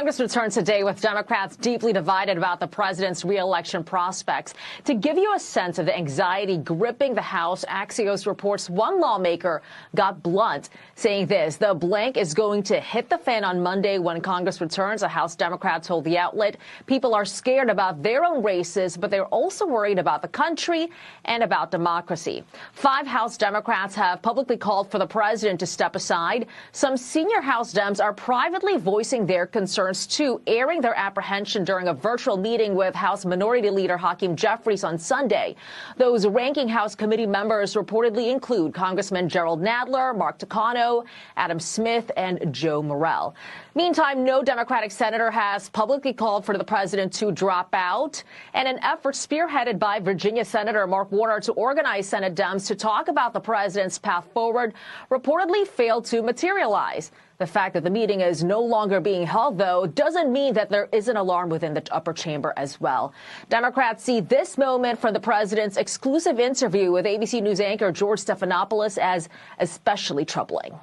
Congress returns today with Democrats deeply divided about the president's re-election prospects. To give you a sense of the anxiety gripping the House, Axios reports one lawmaker got blunt, saying this: the blank is going to hit the fan on Monday when Congress returns. A House Democrat told the outlet people are scared about their own races, but they're also worried about the country and about democracy. 5 House Democrats have publicly called for the president to step aside. Some senior House Dems are privately voicing their concerns, too, airing their apprehension during a virtual meeting with House Minority Leader Hakeem Jeffries on Sunday. Those ranking House committee members reportedly include Congressman Gerald Nadler, Mark Takano, Adam Smith, and Joe Morrell. Meantime, no Democratic senator has publicly called for the president to drop out, and an effort spearheaded by Virginia Senator Mark Warner to organize Senate Dems to talk about the president's path forward reportedly failed to materialize. The fact that the meeting is no longer being held, though, doesn't mean that there isn't alarm within the upper chamber as well. Democrats see this moment from the president's exclusive interview with ABC News anchor George Stephanopoulos as especially troubling.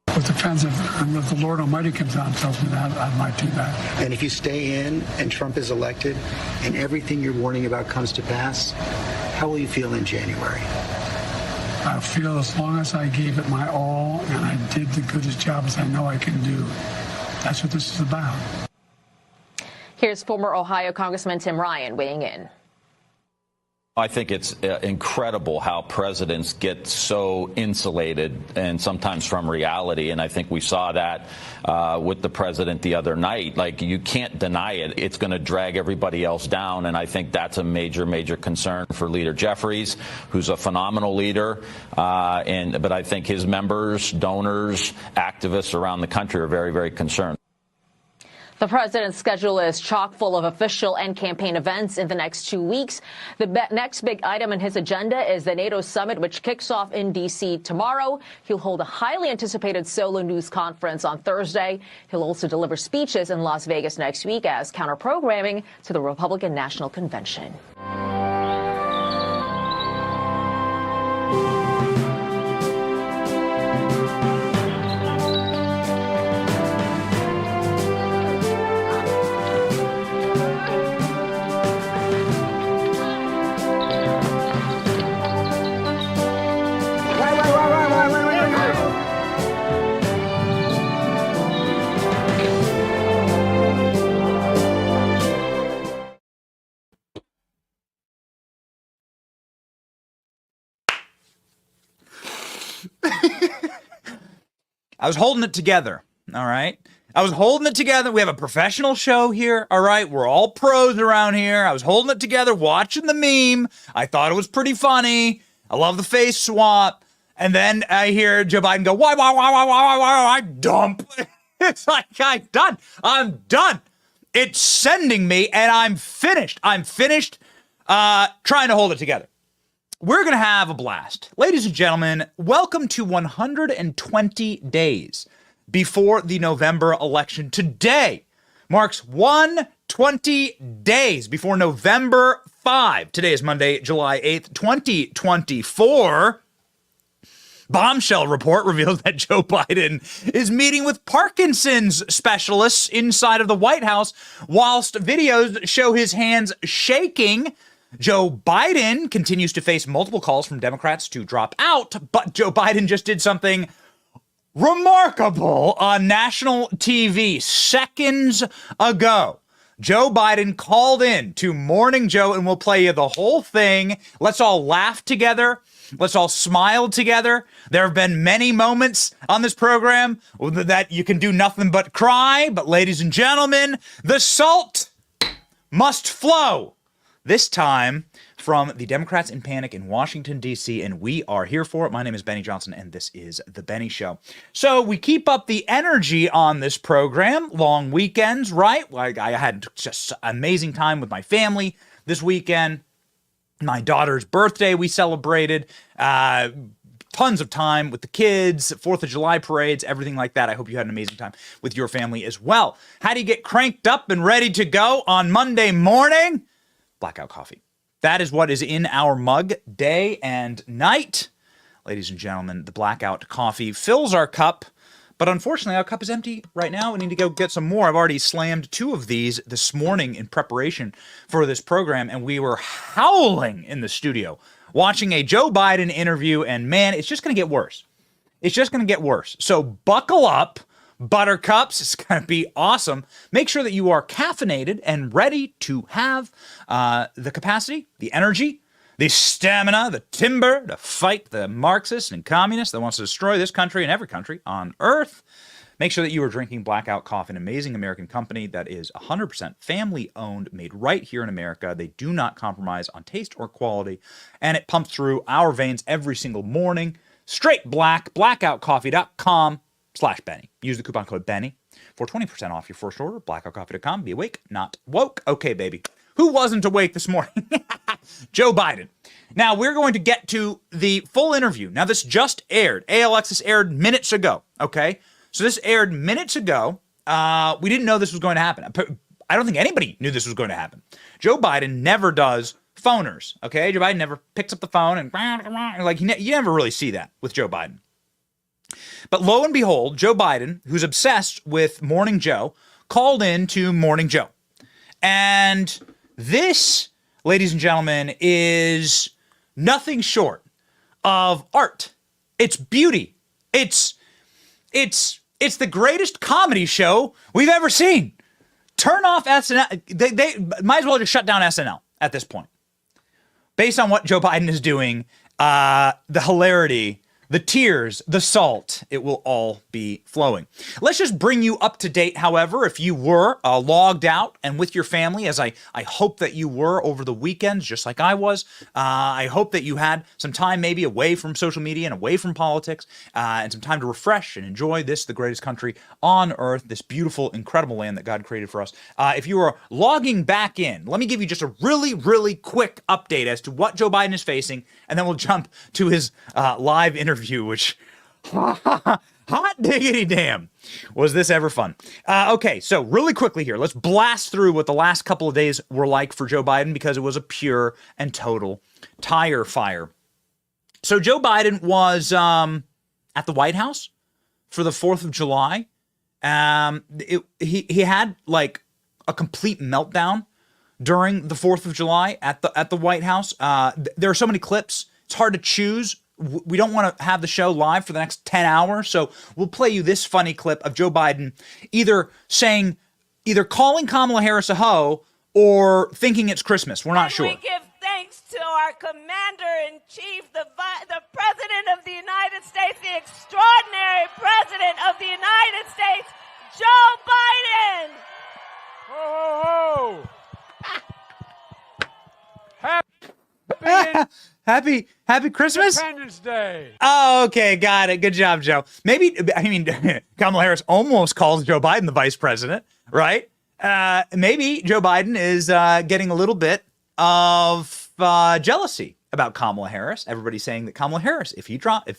It depends if the Lord Almighty comes down and tells me that, I might do that. And if you stay in and Trump is elected and everything you're warning about comes to pass, how will you feel in January? I feel as long as I gave it my all and I did the goodest job as I know I can do. That's what this is about. Here's former Ohio Congressman Tim Ryan weighing in. I think it's incredible how presidents get so insulated and sometimes from reality. And I think we saw that with the president the other night. Like, you can't deny it. It's going to drag everybody else down. And I think that's a major, major concern for Leader Jeffries, who's a phenomenal leader. But I think his members, donors, activists around the country are very, very concerned. The president's schedule is chock full of official and campaign events in the next 2 weeks. The next big item on his agenda is the NATO summit, which kicks off in D.C. tomorrow. He'll hold a highly anticipated solo news conference on Thursday. He'll also deliver speeches in Las Vegas next week as counter-programming to the Republican National Convention. I was holding it together, all right? I was holding it together. We have a professional show here, all right? We're all pros around here. I was holding it together, watching the meme. I thought it was pretty funny. I love the face swap. And then I hear Joe Biden go, why, dump. It's like, I'm done. It's sending me, and I'm finished. I'm finished trying to hold it together. We're going to have a blast. Ladies and gentlemen, welcome to 120 days before the November election. Today marks 120 days before November 5. Today is Monday, July 8th, 2024. Bombshell report reveals that Joe Biden is meeting with Parkinson's specialists inside of the White House, whilst videos show his hands shaking. Joe Biden continues to face multiple calls from Democrats to drop out, but Joe Biden just did something remarkable on national TV seconds ago. Joe Biden called in to Morning Joe, and we'll play you the whole thing. Let's all laugh together. Let's all smile together. There have been many moments on this program that you can do nothing but cry, but ladies and gentlemen, the salt must flow. This time from the Democrats in Panic in Washington, D.C., and we are here for it. My name is Benny Johnson, and this is The Benny Show. So we keep up the energy on this program. Long weekends, right? Like, I had just amazing time with my family this weekend. My daughter's birthday we celebrated. Tons of time with the kids, 4th of July parades, everything like that. I hope you had an amazing time with your family as well. How do you get cranked up and ready to go on Monday morning? Blackout coffee. That is what is in our mug day and night. Ladies and gentlemen, the blackout coffee fills our cup, But unfortunately, our cup is empty right now. We need to go get some more. I've already slammed 2 of these this morning in preparation for this program, and we were howling in the studio watching a Joe Biden interview, and man, it's just going to get worse. It's just going to get worse. So buckle up, buttercups. It's going to be awesome. Make sure that you are caffeinated and ready to have the capacity, the energy, the stamina, the timber to fight the Marxists and communists that wants to destroy this country and every country on earth. Make sure that you are drinking Blackout Coffee, an amazing American company that is 100% family-owned, made right here in America. They do not compromise on taste or quality, and it pumps through our veins every single morning. Straight black, blackoutcoffee.com/Benny. Use the coupon code Benny for 20% off your first order. Blackoutcoffee.com. Be awake, not woke. Okay, baby. Who wasn't awake this morning? Joe Biden. Now, we're going to get to the full interview. Now, this just aired. ALX's aired minutes ago, okay? So this aired minutes ago. We didn't know this was going to happen. I don't think anybody knew this was going to happen. Joe Biden never does phoners, okay? Joe Biden never picks up the phone and like you never really see that with Joe Biden. But lo and behold, Joe Biden, who's obsessed with Morning Joe, called in to Morning Joe. And this, ladies and gentlemen, is nothing short of art. It's beauty. It's the greatest comedy show we've ever seen. Turn off SNL. They might as well just shut down SNL at this point. Based on what Joe Biden is doing, the hilarity, the tears, the salt, it will all be flowing. Let's just bring you up to date, however, if you were logged out and with your family, as I hope that you were over the weekends, just like I was. I hope that you had some time maybe away from social media and away from politics and some time to refresh and enjoy this, the greatest country on earth, this beautiful, incredible land that God created for us. If you are logging back in, let me give you just a really, really quick update as to what Joe Biden is facing, and then we'll jump to his live interview, which hot diggity damn, was this ever fun. Okay, so really quickly here, let's blast through what the last couple of days were like for Joe Biden, because it was a pure and total tire fire. So Joe Biden was at the White House for the 4th of July. He had like a complete meltdown during the 4th of July at the White House. There are so many clips, it's hard to choose. We don't want to have the show live for the next 10 hours, so we'll play you this funny clip of Joe Biden either calling Kamala Harris a hoe or thinking it's Christmas. We're not sure. We give thanks to our Commander-in-Chief, the President of the United States, the extraordinary President of the United States, Joe Biden. Ho, ho, ho. Happy Christmas? Independence Day. Oh, okay, got it. Good job, Joe. Maybe, Kamala Harris almost calls Joe Biden the vice president, right? Maybe Joe Biden is getting a little bit of jealousy about Kamala Harris. Everybody's saying that Kamala Harris, if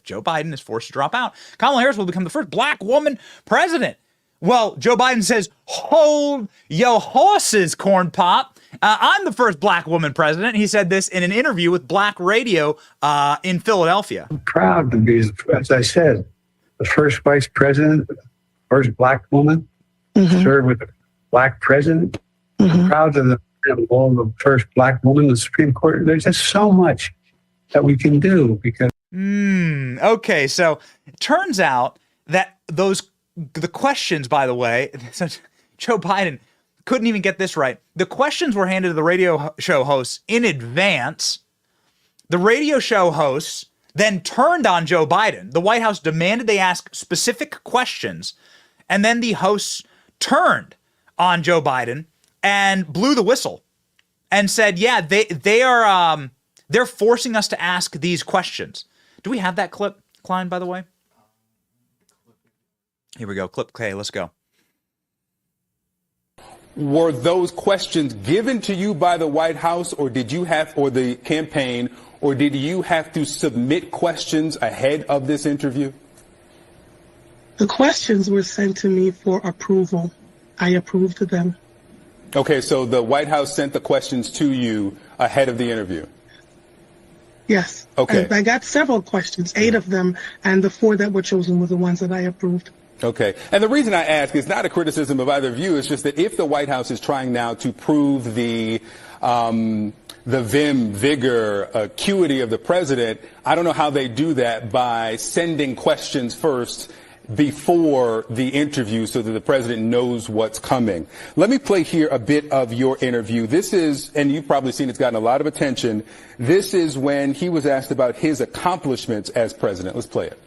Joe Biden is forced to drop out, Kamala Harris will become the first black woman president. Well, Joe Biden says, hold your horses, corn pop. I'm the first black woman president. He said this in an interview with Black Radio in Philadelphia. I'm proud to be, as I said, the first vice president, first black woman, serve with a black president. I'm proud of the first black woman in the Supreme Court. There's just so much that we can do because. Okay, so it turns out that the questions, by the way, Joe Biden couldn't even get this right. The questions were handed to the radio show hosts in advance. The radio show hosts then turned on Joe Biden. The White House demanded they ask specific questions, and then the hosts turned on Joe Biden and blew the whistle and said, yeah, they're forcing us to ask these questions. Do we have that clip, Klein, by the way? Here we go. Clip K. Let's go. Were those questions given to you by the White House, or the campaign, or did you have to submit questions ahead of this interview? The questions were sent to me for approval. I approved of them. Okay, so the White House sent the questions to you ahead of the interview? Yes. Okay. I got several questions, 8 of them, and the 4 that were chosen were the ones that I approved. Okay. And the reason I ask is not a criticism of either of you. It's just that if the White House is trying now to prove the vim, vigor, acuity of the president, I don't know how they do that by sending questions first before the interview so that the president knows what's coming. Let me play here a bit of your interview. This is, and you've probably seen it's gotten a lot of attention, this is when he was asked about his accomplishments as president. Let's play it.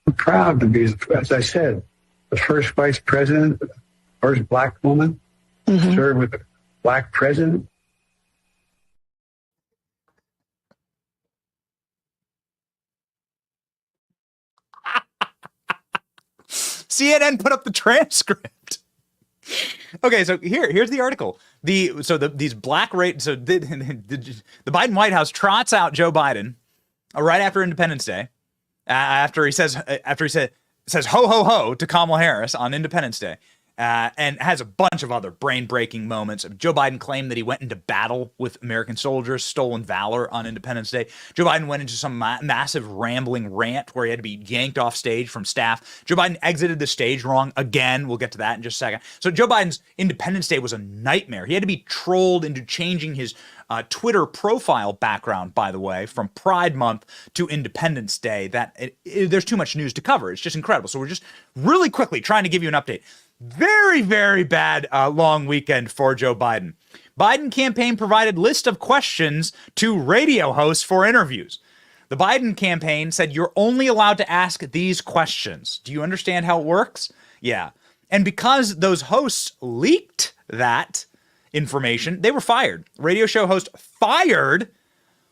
I'm proud to be, as I said, the first vice president, first black woman, served with a black president. CNN put up the transcript. Okay, so here's the article. These black rate. So the Biden White House trots out Joe Biden right after Independence Day, after he says ho ho ho to Kamala Harris on Independence Day, and has a bunch of other brain-breaking moments. Joe Biden claimed that he went into battle with American soldiers, stolen valor on Independence Day. Joe Biden went into some massive rambling rant where he had to be yanked off stage from staff. Joe Biden exited the stage wrong again. We'll get to that in just a second. So Joe Biden's Independence Day was a nightmare. He had to be trolled into changing his Twitter profile background, by the way, from Pride Month to Independence Day. There's too much news to cover. It's just incredible. So we're just really quickly trying to give you an update. Very, very bad long weekend for Joe Biden. Biden campaign provided list of questions to radio hosts for interviews. The Biden campaign said you're only allowed to ask these questions. Do you understand how it works? Yeah. And because those hosts leaked that information, they were fired. Radio show host fired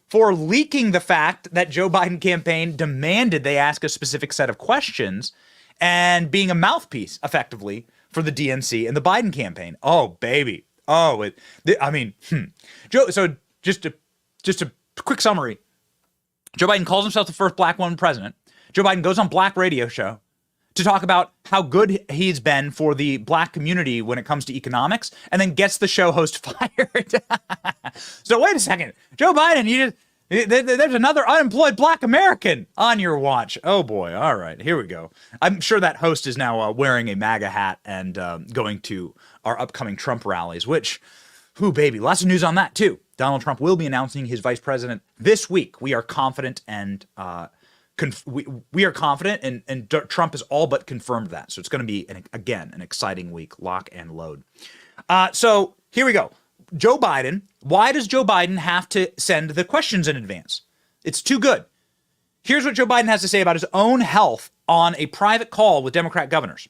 for leaking the fact that Joe Biden campaign demanded they ask a specific set of questions and being a mouthpiece, effectively, for the DNC and the Biden campaign. Oh, baby. Oh, Joe. So just a quick summary. Joe Biden calls himself the first black woman president. Joe Biden goes on black radio show to talk about how good he's been for the black community when it comes to economics, and then gets the show host fired. So wait a second. Joe Biden, there's another unemployed black American on your watch. Oh boy. All right, here we go. I'm sure that host is now wearing a MAGA hat and going to our upcoming Trump rallies, which, baby, lots of news on that too. Donald Trump will be announcing his vice president this week. We are confident and we are confident, and Trump has all but confirmed that. So it's going to be, an exciting week, lock and load. So here we go. Joe Biden, why does Joe Biden have to send the questions in advance? It's too good. Here's what Joe Biden has to say about his own health on a private call with Democrat governors.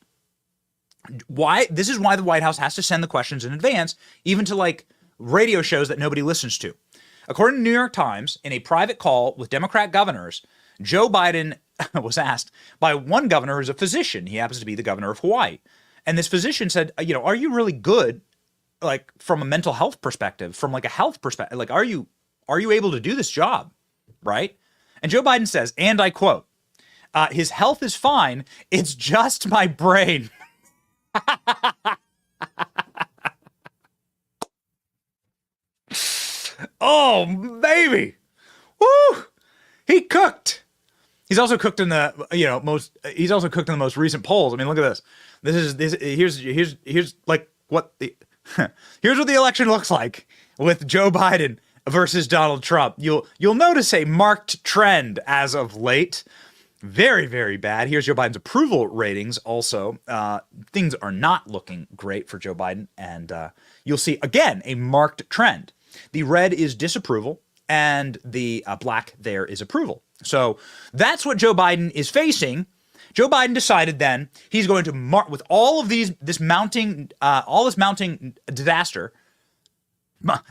This is why the White House has to send the questions in advance, even to radio shows that nobody listens to. According to the New York Times, in a private call with Democrat governors, Joe Biden was asked by one governor who's a physician. He happens to be the governor of Hawaii. And this physician said, are you really good, from a mental health perspective, from a health perspective? Are you able to do this job? Right? And Joe Biden says, and I quote, his health is fine. It's just my brain. Oh, baby. Woo! He cooked. He's also cooked in the most recent polls. I mean, look at this. Here's what the election looks like with Joe Biden versus Donald Trump. You'll notice a marked trend as of late. Very, very bad. Here's Joe Biden's approval ratings. Also, things are not looking great for Joe Biden, and you'll see again a marked trend. The red is disapproval, and the black there is approval. So that's what Joe Biden is facing. Joe Biden decided then he's going to with all of this mounting disaster. My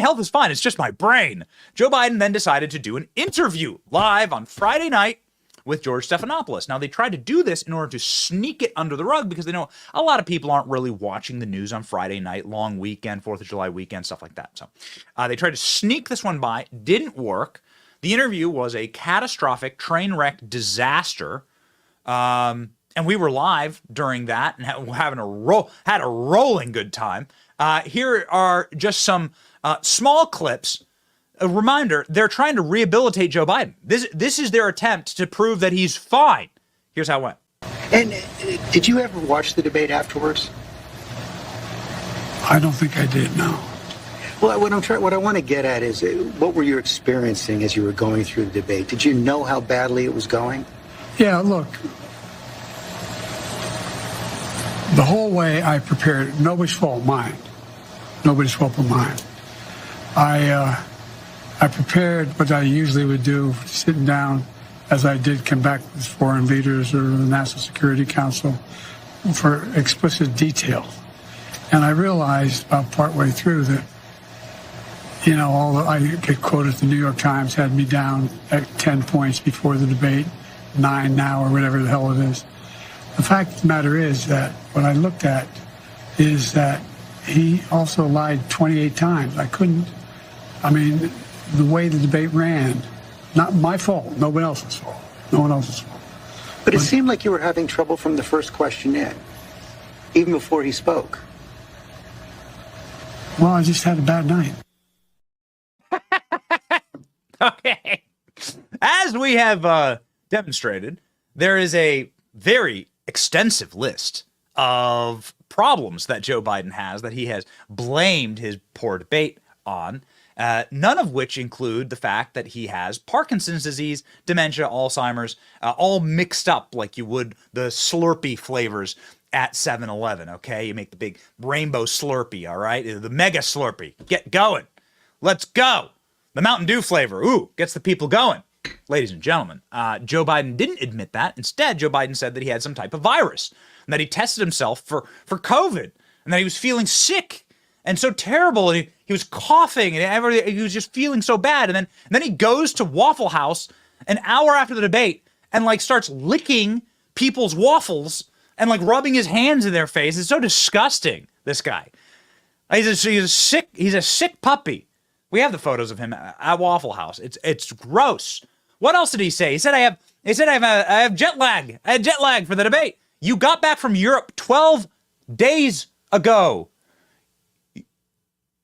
health is fine. It's just my brain. Joe Biden then decided to do an interview live on Friday night with George Stephanopoulos. Now, they tried to do this in order to sneak it under the rug because they know a lot of people aren't really watching the news on Friday night, long weekend, 4th of July weekend, stuff like that. So they tried to sneak this one by. Didn't work. The interview was a catastrophic train wreck disaster. And we were live during that and had a rolling good time. Here are just some small clips. A reminder, they're trying to rehabilitate Joe Biden. This is their attempt to prove that he's fine. Here's how it went. And did you ever watch the debate afterwards? I don't think I did, no. Well, what I want to get at is, what were you experiencing as you were going through the debate? Did you know how badly it was going? Yeah, look, the whole way I prepared, nobody's fault, mine. Nobody's fault but mine. I prepared what I usually would do, sitting down, as I did come back with foreign leaders or the National Security Council, for explicit detail. And I realized about partway through that, you know, I get quoted, the New York Times had me down at 10 points before the debate, 9 now, or whatever the hell it is. The fact of the matter is that what I looked at is that he also lied 28 times. I mean, the way the debate ran, not my fault, nobody else's fault. No one else's fault. But it seemed like you were having trouble from the first question in, even before he spoke. Well, I just had a bad night. Okay. As we have demonstrated, there is a very extensive list of problems that Joe Biden has that he has blamed his poor debate on, none of which include the fact that he has Parkinson's disease, dementia, Alzheimer's, all mixed up like you would the Slurpee flavors at 7-Eleven, okay? You make the big rainbow Slurpee, all right? The mega Slurpee. Get going. Let's go. The Mountain Dew flavor, ooh, gets the people going. Ladies and gentlemen, Joe Biden didn't admit that. Instead, Joe Biden said that he had some type of virus and that he tested himself for COVID and that he was feeling sick and so terrible, and he was coughing, and he was just feeling so bad. And then he goes to Waffle House an hour after the debate and like starts licking people's waffles and like rubbing his hands in their face. It's so disgusting, this guy. He's a sick puppy. We have the photos of him at Waffle House. It's gross. What else did he say? He said I have jet lag. I had jet lag for the debate. You got back from Europe 12 days ago.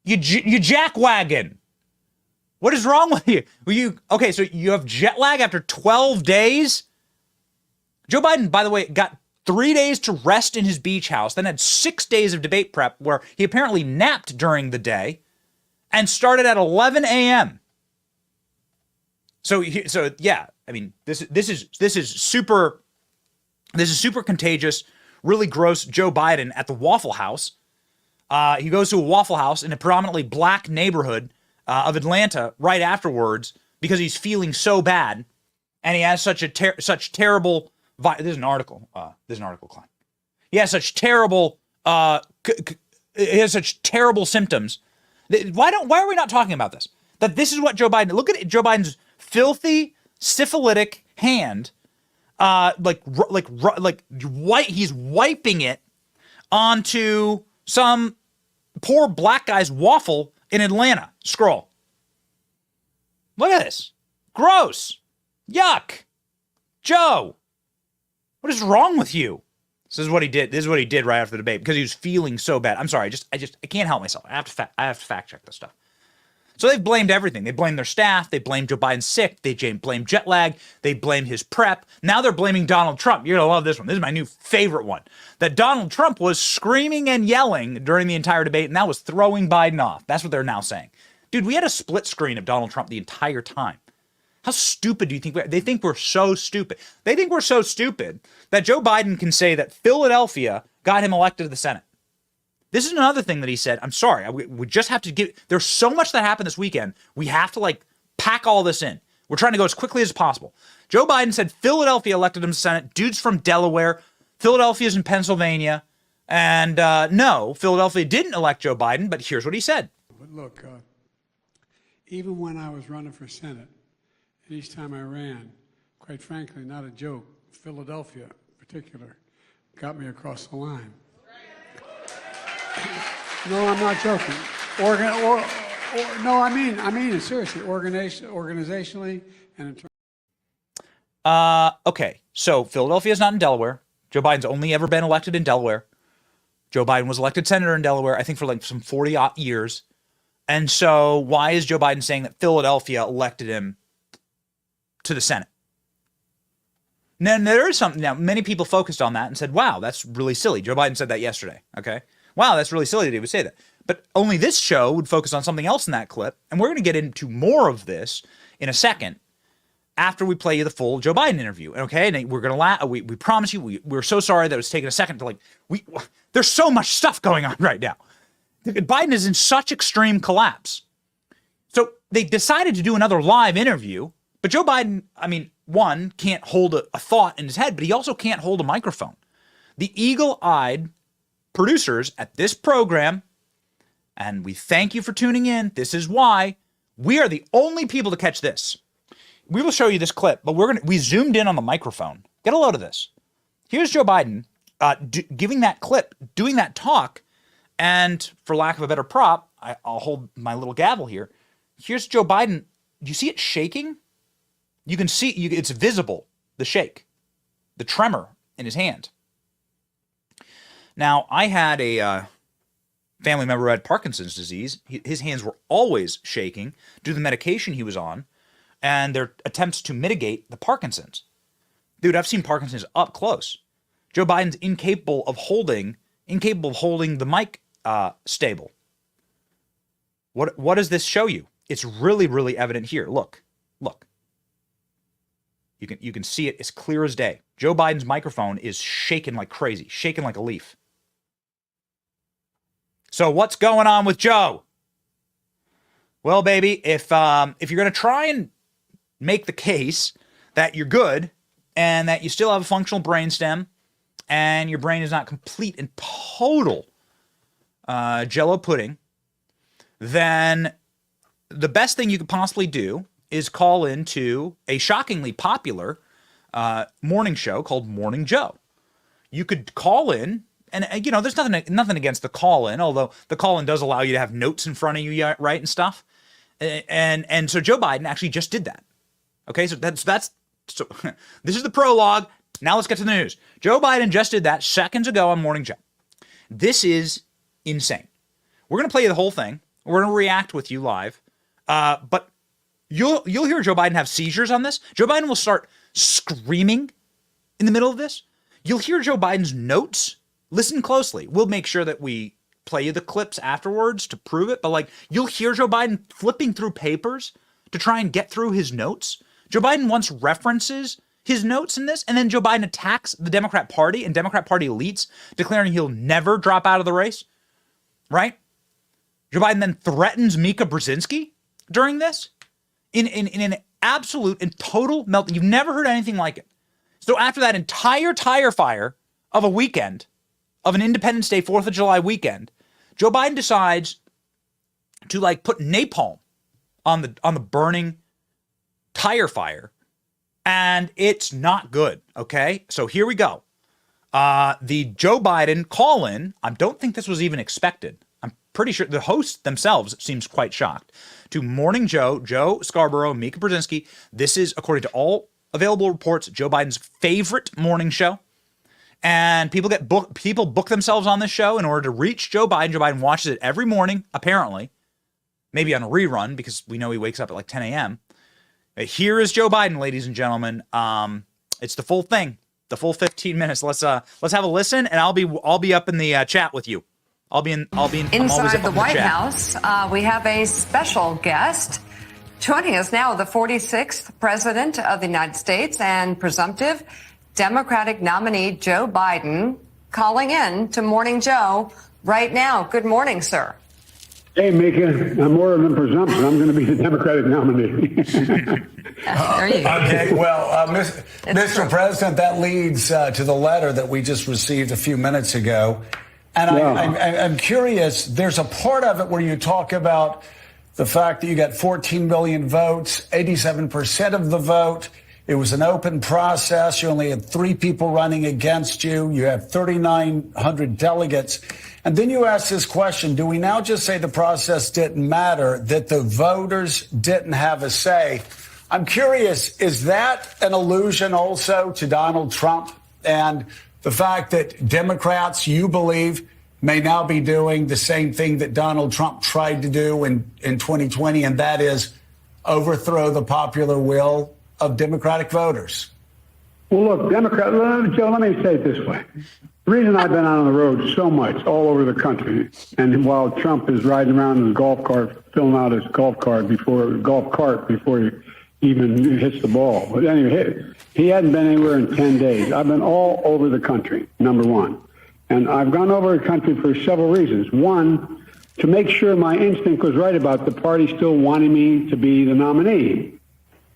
You jackwagon. What is wrong with you? Okay, so you have jet lag after 12 days? Joe Biden, by the way, got 3 days to rest in his beach house, then had 6 days of debate prep where he apparently napped during the day and started at 11 a.m. So yeah, I mean, this is super contagious, really gross. Joe Biden at the Waffle House. He goes to a Waffle House in a predominantly black neighborhood of Atlanta right afterwards because he's feeling so bad, and he has such terrible. This is an article. Klein. He has such terrible. He has such terrible symptoms. Why are we not talking about this? That this is what Joe Biden. Look at Joe Biden's filthy syphilitic hand. He's wiping it onto some poor black guy's waffle in Atlanta. Scroll. Look at this. Gross. Yuck. Joe, what is wrong with you? This is what he did. This is what he did right after the debate because he was feeling so bad. I'm sorry. I can't help myself. I have to fact check this stuff. So they've blamed everything. They blamed their staff. They blamed Joe Biden sick. They blamed jet lag. They blamed his prep. Now they're blaming Donald Trump. You're going to love this one. This is my new favorite one. That Donald Trump was screaming and yelling during the entire debate, and that was throwing Biden off. That's what they're now saying. Dude, we had a split screen of Donald Trump the entire time. How stupid do you think we are? They think we're so stupid. They think we're so stupid that Joe Biden can say that Philadelphia got him elected to the Senate. This is another thing that he said. I'm sorry. We just have to give. There's so much that happened this weekend. We have to pack all this in. We're trying to go as quickly as possible. Joe Biden said Philadelphia elected him to the Senate. Dude's from Delaware. Philadelphia's in Pennsylvania. And no, Philadelphia didn't elect Joe Biden, but here's what he said. But look, even when I was running for Senate, and each time I ran, quite frankly, not a joke, Philadelphia in particular got me across the line. No, I'm not joking. No, I mean it seriously. Organizationally and in terms. Okay, so Philadelphia is not in Delaware. Joe Biden's only ever been elected in Delaware. Joe Biden was elected senator in Delaware, I think, for some 40-odd years. And so why is Joe Biden saying that Philadelphia elected him to the Senate? Now, there is something. Now, many people focused on that and said, wow, that's really silly. Joe Biden said that yesterday. Okay. Wow, that's really silly that he would say that. But only this show would focus on something else in that clip. And we're going to get into more of this in a second after we play you the full Joe Biden interview. Okay. And we're going to laugh. We promise you, we're so sorry that it was taking a second to there's so much stuff going on right now. Biden is in such extreme collapse. So they decided to do another live interview. But Joe Biden, one, can't hold a thought in his head, but he also can't hold a microphone. The eagle-eyed producers at this program, and we thank you for tuning in. This is why we are the only people to catch this. We will show you this clip, but we zoomed in on the microphone. Get a load of this. Here's Joe Biden giving that clip, doing that talk, and for lack of a better prop, I'll hold my little gavel here. Here's Joe Biden. Do you see it shaking? You can see, it's visible, the shake, the tremor in his hand. Now, I had a family member who had Parkinson's disease. His hands were always shaking due to the medication he was on and their attempts to mitigate the Parkinson's. Dude, I've seen Parkinson's up close. Joe Biden's incapable of holding the mic stable. What does this show you? It's really, really evident here. Look. You can see it as clear as day. Joe Biden's microphone is shaking like crazy, shaking like a leaf. So what's going on with Joe? Well, baby, if you're going to try and make the case that you're good and that you still have a functional brainstem and your brain is not complete and total Jell-O pudding, then the best thing you could possibly do is call into a shockingly popular morning show called Morning Joe. You could call in, and there's nothing against the call-in, although the call-in does allow you to have notes in front of you, right, and stuff. And so Joe Biden actually just did that. Okay, so that's this is the prologue. Now let's get to the news. Joe Biden just did that seconds ago on Morning Joe. This is insane. We're going to play you the whole thing. We're going to react with you live. But you'll hear Joe Biden have seizures on this. Joe Biden will start screaming in the middle of this. You'll hear Joe Biden's notes. Listen closely. We'll make sure that we play you the clips afterwards to prove it. But you'll hear Joe Biden flipping through papers to try and get through his notes. Joe Biden once references his notes in this, and then Joe Biden attacks the Democrat Party and Democrat Party elites, declaring he'll never drop out of the race, right? Joe Biden then threatens Mika Brzezinski during this in an absolute and total meltdown. You've never heard anything like it. So after that entire tire fire of a weekend, of an Independence Day, 4th of July weekend, Joe Biden decides to put napalm on the burning tire fire, and it's not good, okay? So here we go. The Joe Biden call-in, I don't think this was even expected. I'm pretty sure the hosts themselves seems quite shocked. To Morning Joe, Joe Scarborough, Mika Brzezinski. This is, according to all available reports, Joe Biden's favorite morning show. And people book themselves on this show in order to reach Joe Biden. Joe Biden watches it every morning, apparently. Maybe on a rerun, because we know he wakes up at 10 a.m. Here is Joe Biden, ladies and gentlemen. It's the full thing, the full 15 minutes. Let's have a listen, and I'll be up in the chat with you. I'll be inside the White House. We have a special guest joining us now, the 46th President of the United States and presumptive Democratic nominee Joe Biden, calling in to Morning Joe right now. Good morning, sir. Hey, Mika, I'm more than presumption. I'm going to be the Democratic nominee. There you go. Okay, well, Mr. President, that leads to the letter that we just received a few minutes ago. And I'm curious, there's a part of it where you talk about the fact that you got 14 million votes, 87% of the vote. It was an open process. You only had 3 people running against you. You have 3,900 delegates. And then you ask this question, do we now just say the process didn't matter, that the voters didn't have a say? I'm curious, is that an allusion also to Donald Trump and the fact that Democrats, you believe, may now be doing the same thing that Donald Trump tried to do in 2020, and that is overthrow the popular will of Democratic voters? Well, look, Joe, let me say it this way. The reason I've been out on the road so much, all over the country, and while Trump is riding around in his golf cart, filling out his golf cart before he even hits the ball. But anyway, he hadn't been anywhere in 10 days. I've been all over the country, number one. And I've gone over the country for several reasons. One, to make sure my instinct was right about the party still wanting me to be the nominee.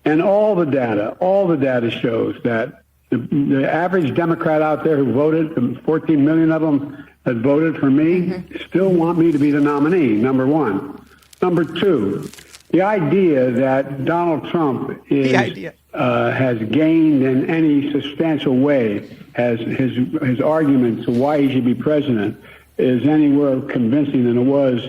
And all the data shows that the average Democrat out there who voted, 14 million of them that voted for me, still want me to be the nominee, number one. Number two, the idea that Donald Trump has gained in any substantial way, has his argument to why he should be president is anywhere convincing than it was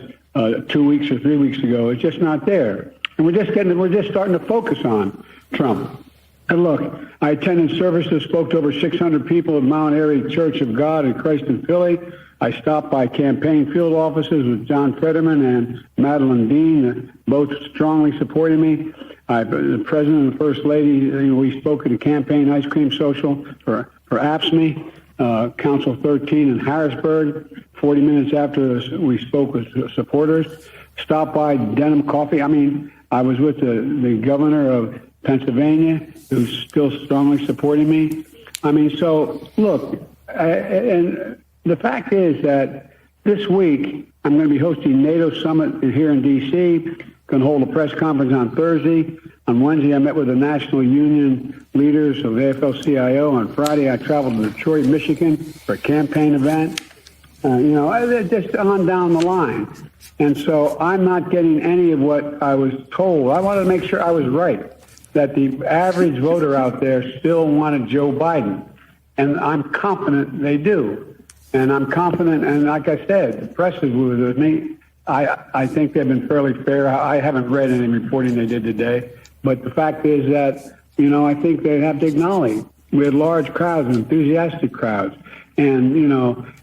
2 weeks or 3 weeks ago. It's just not there. And we're just starting to focus on Trump. And look, I attended services, spoke to over 600 people at Mount Airy Church of God in Christ in Philly. I stopped by campaign field offices with John Fetterman and Madeline Dean, both strongly supporting me. The President and the First Lady, we spoke at a campaign ice cream social for APSME, Council 13 in Harrisburg. 40 minutes after we spoke with supporters, stopped by Denim Coffee. I mean, I was with the governor of Pennsylvania, who's still strongly supporting me. I mean, so look, and the fact is that this week I'm going to be hosting NATO summit here in D.C., going to hold a press conference on Thursday. On Wednesday, I met with the national union leaders of the AFL-CIO. On Friday, I traveled to Detroit, Michigan for a campaign event. Just on down the line. And so I'm not getting any of what I was told. I wanted to make sure I was right, that the average voter out there still wanted Joe Biden. And I'm confident they do. And I'm confident, and like I said, the press is with me. I think they've been fairly fair. I haven't read any reporting they did today. But the fact is that, I think they have to acknowledge we had large crowds, enthusiastic crowds. And,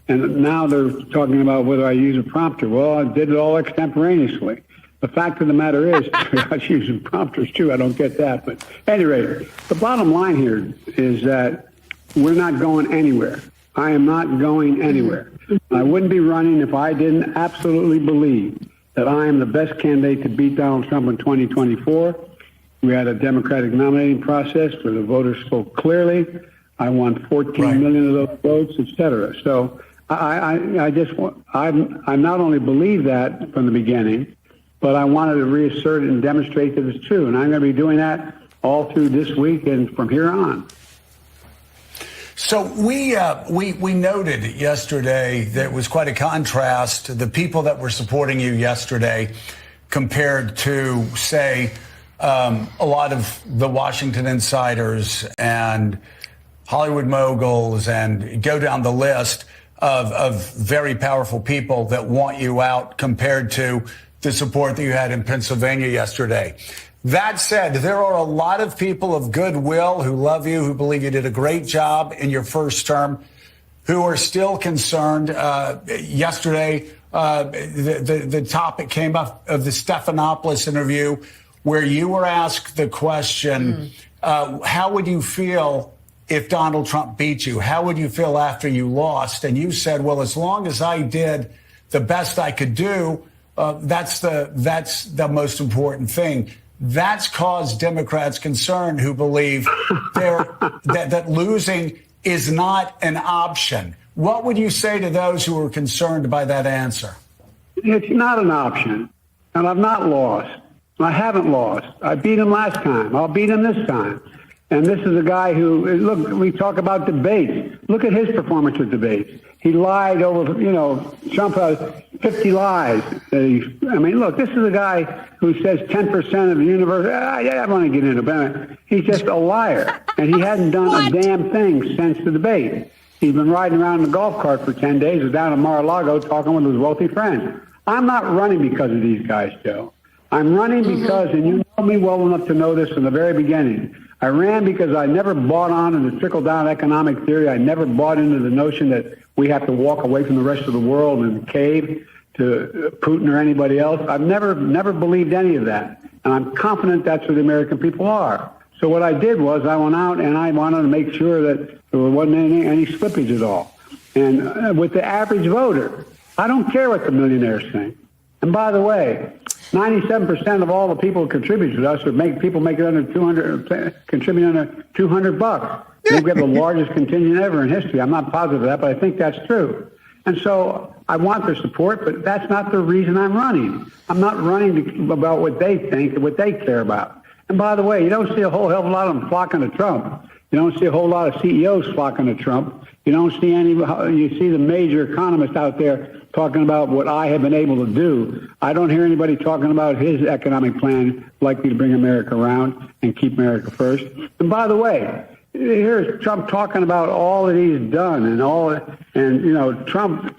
and now they're talking about whether I use a prompter. Well, I did it all extemporaneously. The fact of the matter is, I was using prompters too. I don't get that. But at any rate, the bottom line here is that we're not going anywhere. I am not going anywhere. I wouldn't be running if I didn't absolutely believe that I am the best candidate to beat Donald Trump in 2024. We had a Democratic nominating process where the voters spoke clearly. I won 14 million of those votes, et cetera. So I not only believe that from the beginning, but I wanted to reassert it and demonstrate that it's true. And I'm going to be doing that all through this week and from here on. So we noted yesterday that it was quite a contrast, the people that were supporting you yesterday compared to, say, a lot of the Washington insiders and Hollywood moguls, and go down the list of very powerful people that want you out compared to the support that you had in Pennsylvania yesterday. That said, there are a lot of people of goodwill who love you, who believe you did a great job in your first term, who are still concerned. Yesterday, the topic came up of the Stephanopoulos interview, where you were asked the question, how would you feel if Donald Trump beat you? How would you feel after you lost? And you said, well, as long as I did the best I could do, that's the most important thing. That's caused Democrats concern, who believe that losing is not an option. What would you say to those who are concerned by that answer? It's not an option, and I've not lost. I haven't lost. I beat him last time. I'll beat him this time. And this is a guy who, look, we talk about debates. Look at his performance with debates. He lied over, Trump has 50 lies. Look, this is a guy who says 10% of the universe. I want to get into it. He's just a liar. And he hasn't done a damn thing since the debate. He's been riding around in a golf cart for 10 days. He's down in Mar-a-Lago talking with his wealthy friends. I'm not running because of these guys, Joe. I'm running because, and you know me well enough to know this from the very beginning, I ran because I never bought on to the trickle-down economic theory. I never bought into the notion that we have to walk away from the rest of the world and cave to Putin or anybody else. I've never believed any of that. And I'm confident that's where the American people are. So what I did was I went out and I wanted to make sure that there wasn't any slippage at all. And with the average voter, I don't care what the millionaires think. And by the way, 97% of all the people who contribute to us people make it under 200, contribute under $200. We've got the largest contingent ever in history. I'm not positive of that, but I think that's true. And so I want their support, but that's not the reason I'm running. I'm not running about what they think and what they care about. And by the way, you don't see a whole hell of a lot of them flocking to Trump. You don't see a whole lot of CEOs flocking to Trump. You don't see you see the major economists out there talking about what I have been able to do. I don't hear anybody talking about his economic plan likely to bring America around and keep America first. And by the way, here's Trump talking about all that he's done and you know, Trump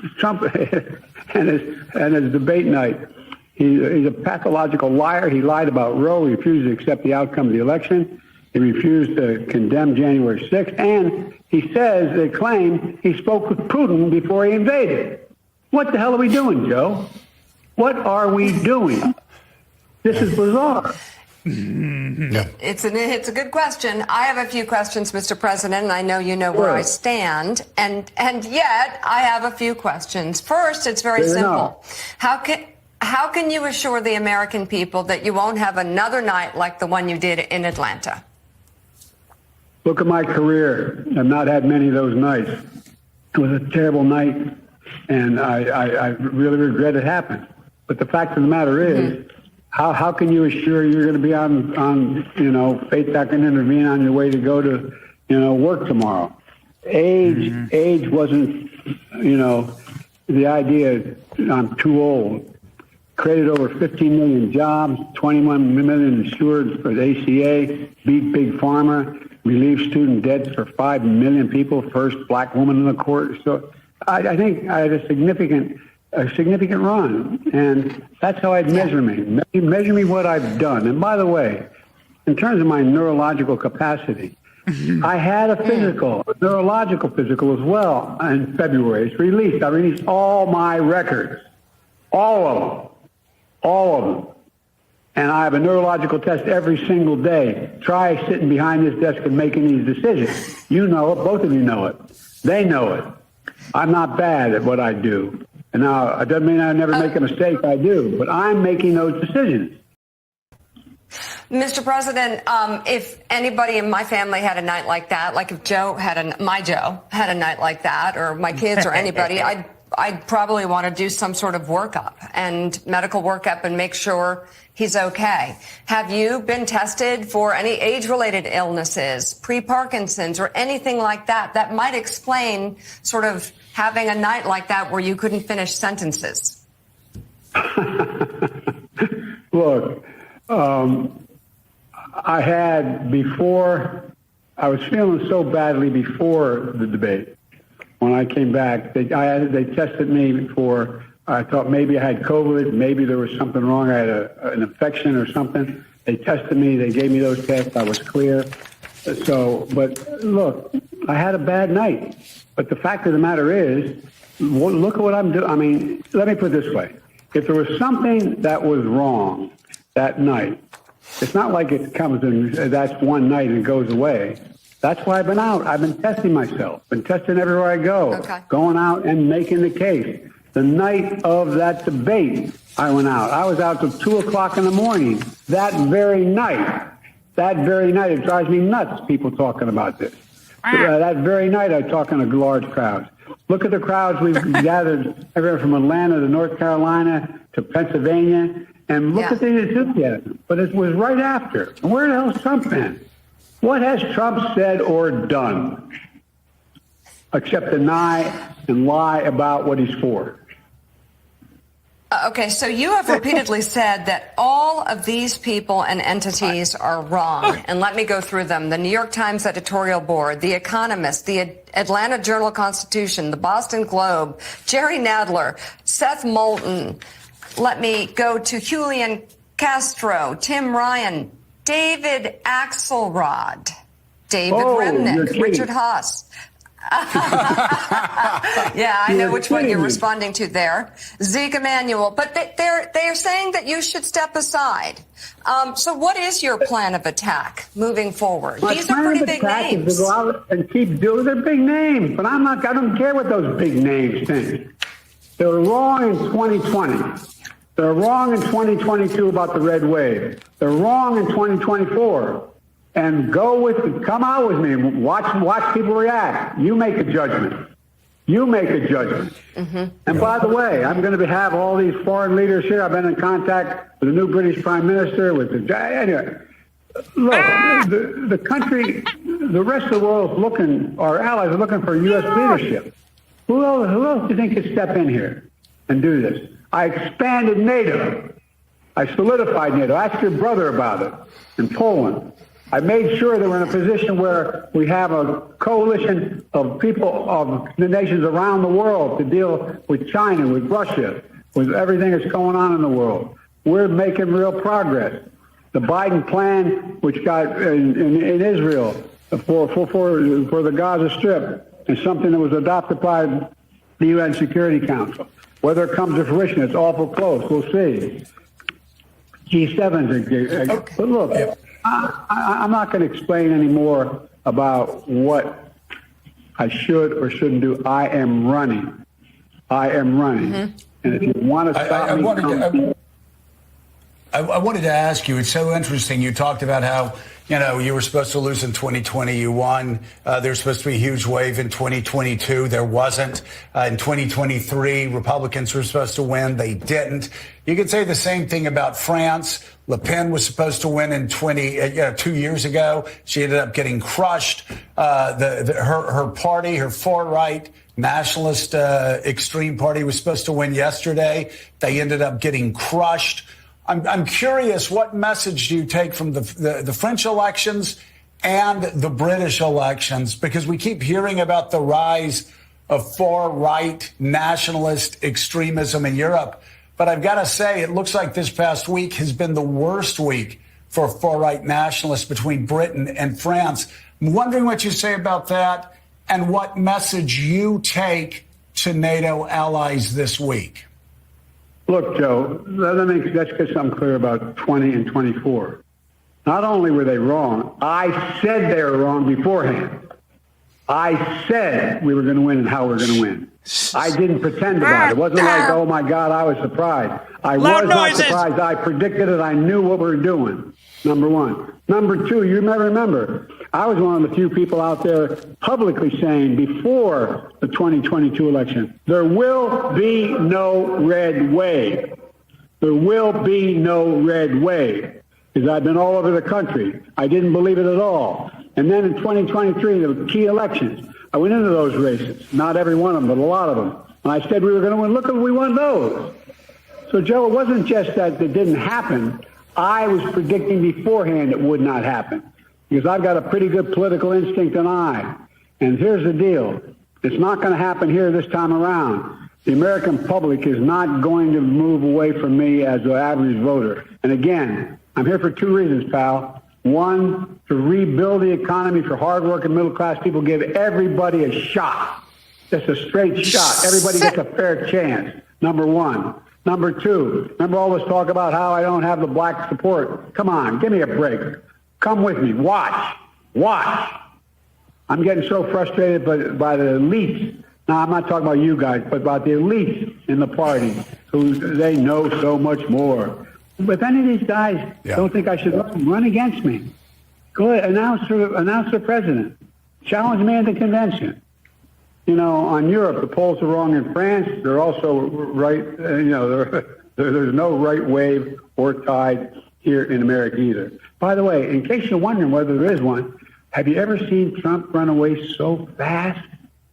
and his debate night. He's a pathological liar. He lied about Roe. He refused to accept the outcome of the election. He refused to condemn January 6th. And he says, they claim, he spoke with Putin before he invaded. What the hell are we doing, Joe? What are we doing? This is bizarre. Yeah. It's a good question. I have a few questions, Mr. President, and I know you know where I stand. And yet I have a few questions. First, it's very simple. How can you assure the American people that you won't have another night like the one you did in Atlanta? Look at my career. I've not had many of those nights. It was a terrible night, and I really regret it happened. But the fact of the matter is, how can you assure you're going to be on you know, faith that can intervene on your way to go to, you know, work tomorrow? Age wasn't, you know, the idea I'm too old. Created over 15 million jobs, 21 million insured for the ACA, beat Big Pharma, relieved student debts for 5 million people, first black woman in the court. So I think I had a significant run, and that's how I'd measure me. Measure me what I've done. And by the way, in terms of my neurological capacity, I had a physical, a neurological physical as well in February. It's released. I released all my records, all of them. And I have a neurological test every single day. Try sitting behind this desk and making these decisions. You know it. Both of you know it. They know it. I'm not bad at what I do. And now, it doesn't mean I never make a mistake. I do. But I'm making those decisions. Mr. President, if anybody in my family had a night like that, like if my Joe had a night like that, or my kids or anybody, I'd probably want to do some sort of workup and medical workup and make sure he's okay. Have you been tested for any age-related illnesses, pre-Parkinson's, or anything like that that might explain sort of having a night like that where you couldn't finish sentences? Look, I was feeling so badly before the debate. When I came back, they tested me for, I thought maybe I had COVID, maybe there was something wrong, I had an infection or something. They tested me, they gave me those tests, I was clear. So, but look, I had a bad night. But the fact of the matter is, look at what I'm doing. I mean, let me put it this way. If there was something that was wrong that night, it's not like it comes and that's one night and it goes away. That's why I've been out. I've been testing myself, been testing everywhere I go, going out and making the case. The night of that debate, I went out. I was out till 2 o'clock in the morning that very night. That very night, it drives me nuts, people talking about this. That very night, I'm talking to large crowds. Look at the crowds we've gathered everywhere from Atlanta to North Carolina to Pennsylvania, and look at the enthusiasm. But it was right after. And where the hell's Trump been? What has Trump said or done except deny and lie about what he's for? Okay, so you have repeatedly said that all of these people and entities are wrong. And let me go through them. The New York Times editorial board, The Economist, the Atlanta Journal-Constitution, the Boston Globe, Jerry Nadler, Seth Moulton. Let me go to Julian Castro, Tim Ryan, David Axelrod, David Remnick, Richard Haas. Yeah, I know which one you're responding to there. Zeke Emanuel. But they're saying that you should step aside. So what is your plan of attack moving forward? These are pretty big names. Is to go out and keep doing their big names, but I don't care what those big names think. They were wrong in 2020. They're wrong in 2022 about the red wave. They're wrong in 2024. And come out with me. Watch people react. You make a judgment. You make a judgment. Mm-hmm. And by the way, I'm going to have all these foreign leaders here. I've been in contact with the new British Prime Minister. Anyway, look, the country, the rest of the world is looking. Our allies are looking for U.S. leadership. Who else do you think could step in here and do this? I expanded NATO. I solidified NATO. Ask your brother about it in Poland. I made sure that we're in a position where we have a coalition of people, of the nations around the world to deal with China, with Russia, with everything that's going on in the world. We're making real progress. The Biden plan, which got in Israel for the Gaza Strip, is something that was adopted by the UN Security Council. Whether it comes to fruition, it's awful close. We'll see. G7's okay. But look, I'm not going to explain any more about what I should or shouldn't do. I am running. Mm-hmm. And if you want to stop me, I wanted to ask you, it's so interesting. You talked about how, you were supposed to lose in 2020. You won. There's supposed to be a huge wave in 2022. There wasn't. In 2023, Republicans were supposed to win. They didn't. You could say the same thing about France. Le Pen was supposed to win in 2 years ago. She ended up getting crushed. Her party, her far-right nationalist extreme party, was supposed to win yesterday. They ended up getting crushed. I'm curious, what message do you take from the French elections and the British elections? Because we keep hearing about the rise of far-right nationalist extremism in Europe. But I've got to say, it looks like this past week has been the worst week for far-right nationalists between Britain and France. I'm wondering what you say about that and what message you take to NATO allies this week. Look, Joe, let's get something clear about 20 and 24. Not only were they wrong, I said they were wrong beforehand. I said we were going to win and how we're going to win. I didn't pretend about it. It wasn't like, oh, my God, I was surprised. I was not surprised. I predicted it. I knew what we were doing, number one. Number two, you may remember, I was one of the few people out there publicly saying before the 2022 election, there will be no red wave. There will be no red wave. Because I've been all over the country. I didn't believe it at all. And then in 2023, the key elections, I went into those races. Not every one of them, but a lot of them. And I said we were going to win. Look, we won those. So, Joe, it wasn't just that it didn't happen. I was predicting beforehand it would not happen. Because I've got a pretty good political instinct and eye. And here's the deal. It's not going to happen here this time around. The American public is not going to move away from me as an average voter. And again, I'm here for two reasons, pal. One, to rebuild the economy for hardworking middle-class people, give everybody a shot. Just a straight shot. Everybody gets a fair chance, number one. Number two, remember all this talk about how I don't have the black support? Come on, give me a break. Come with me. Watch. I'm getting so frustrated by the elites. Now, I'm not talking about you guys, but about the elites in the party who they know so much more. But if any of these guys don't think I should run against me, go ahead, announce for president. Challenge me at the convention. On Europe, the polls are wrong in France. They're also right. There's no right wave or tide here in America either. By the way, in case you're wondering whether there is one, have you ever seen Trump run away so fast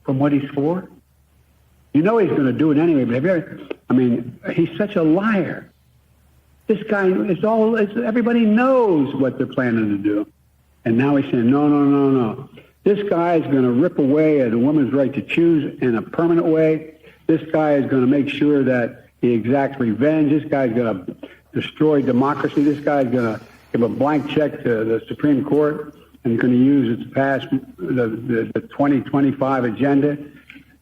from what he's for? You know he's going to do it anyway, but he's such a liar. This guy everybody knows what they're planning to do. And now he's saying, no. This guy is going to rip away at a woman's right to choose in a permanent way. This guy is going to make sure that he exacts revenge. This guy's going to destroy democracy. This guy's going to give a blank check to the Supreme Court. and going to use its past, the 2025 agenda.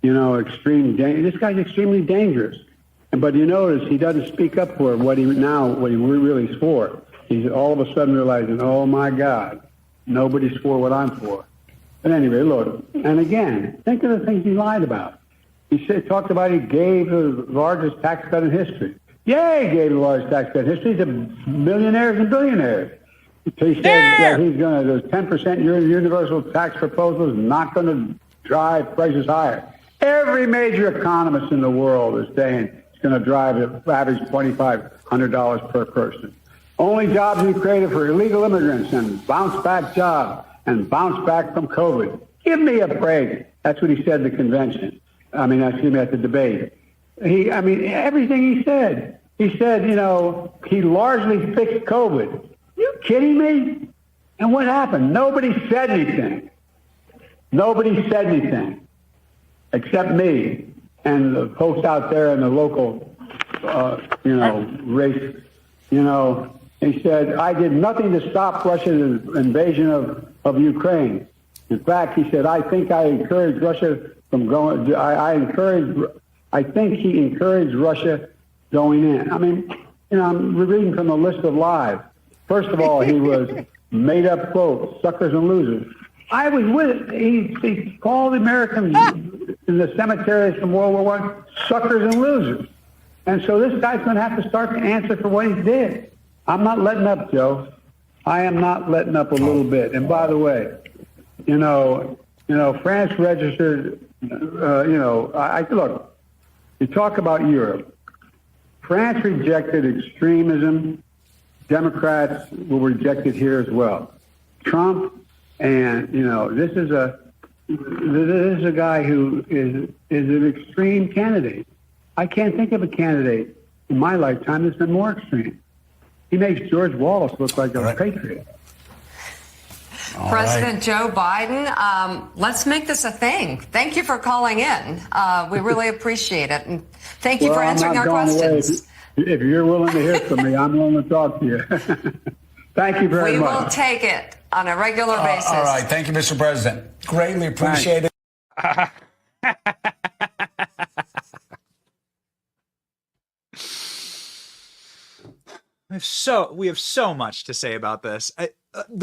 This guy's extremely dangerous. But you notice he doesn't speak up for what he really is for. He's all of a sudden realizing, oh my God, nobody's for what I'm for. But anyway, look, and again, think of the things he lied about. He talked about he gave the largest tax cut in history. Yeah, he gave the largest tax cut in history to millionaires and billionaires. He said that he's going to, those 10% universal tax proposal is not going to drive prices higher. Every major economist in the world is saying it's going to drive an average $2,500 per person. Only jobs we created for illegal immigrants and bounce back jobs and bounce back from COVID. Give me a break. That's what he said at the convention. At the debate. Everything he said. He said, he largely fixed COVID. You kidding me? And what happened? Nobody said anything. Nobody said anything except me and the folks out there in the local, race. He said, I did nothing to stop Russia's invasion of Ukraine. In fact, he said, I think I encouraged Russia from going. I think he encouraged Russia going in. I'm reading from a list of lies. First of all, he was made up quotes, suckers and losers. I was with it. He called the Americans in the cemeteries from World War I suckers and losers. And so this guy's going to have to start to answer for what he did. I'm not letting up, Joe. I am not letting up a little bit. And by the way, France registered, look, you talk about Europe. France rejected extremism. Democrats will reject it here as well. Trump, and this is a guy who is an extreme candidate. I can't think of a candidate in my lifetime that's been more extreme. He makes George Wallace look like a patriot. President Joe Biden, let's make this a thing. Thank you for calling in. We really appreciate it. And thank you for answering our questions. If you're willing to hear from me, I'm willing to talk to you. Thank you very much. We will take it on a regular basis. All right. Thank you, Mr. President. Greatly appreciate it. We have so much to say about this. A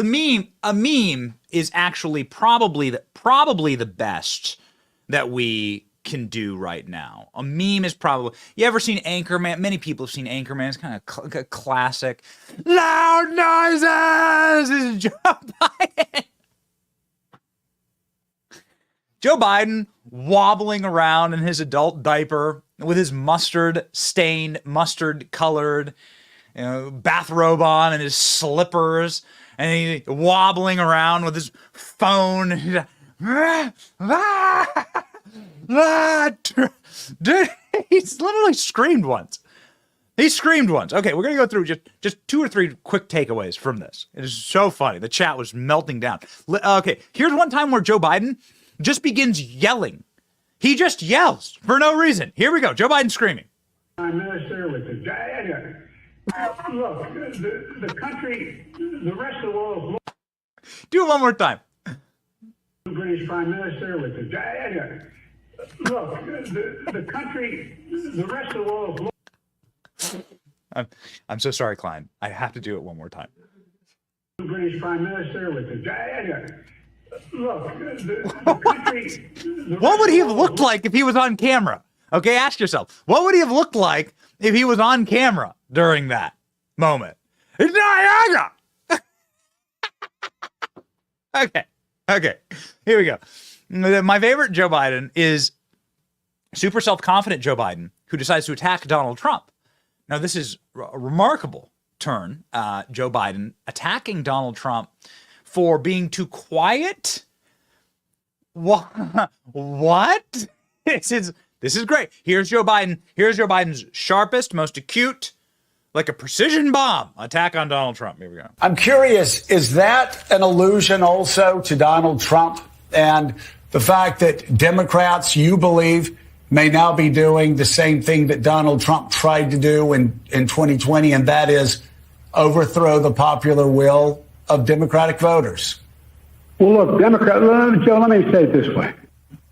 meme is actually probably the best that we can do right now. A meme is probably, you ever seen Anchorman? Many people have seen Anchorman. It's kind of a classic. Loud noises! This is Joe Biden. Joe Biden wobbling around in his adult diaper with his mustard-stained, mustard-colored bathrobe on and his slippers, and he wobbling around with his phone. Dude, he's literally screamed once. He screamed once. Okay, we're going to go through just 2 or 3 quick takeaways from this. It is so funny. The chat was melting down. Okay, here's one time where Joe Biden just begins yelling. He just yells for no reason. Here we go. Joe Biden screaming. Prime Minister with the look, the country, the rest of the world. Do it one more time. The British Prime Minister with the look, the country, the rest of the world. I'm so sorry, Klein. I have to do it one more time. The British Prime Minister with the look, the country. What would he have looked like if he was on camera? Okay, ask yourself. What would he have looked like if he was on camera during that moment? It's Niagara! Okay. Here we go. My favorite Joe Biden is super self-confident Joe Biden, who decides to attack Donald Trump. Now, this is a remarkable turn. Joe Biden attacking Donald Trump for being too quiet. What? This is great. Here's Joe Biden. Here's Joe Biden's sharpest, most acute, like a precision bomb attack on Donald Trump. Here we go. I'm curious, is that an allusion also to Donald Trump and the fact that Democrats, you believe, may now be doing the same thing that Donald Trump tried to do in 2020, and that is overthrow the popular will of Democratic voters? Well, look, Joe, let me say it this way.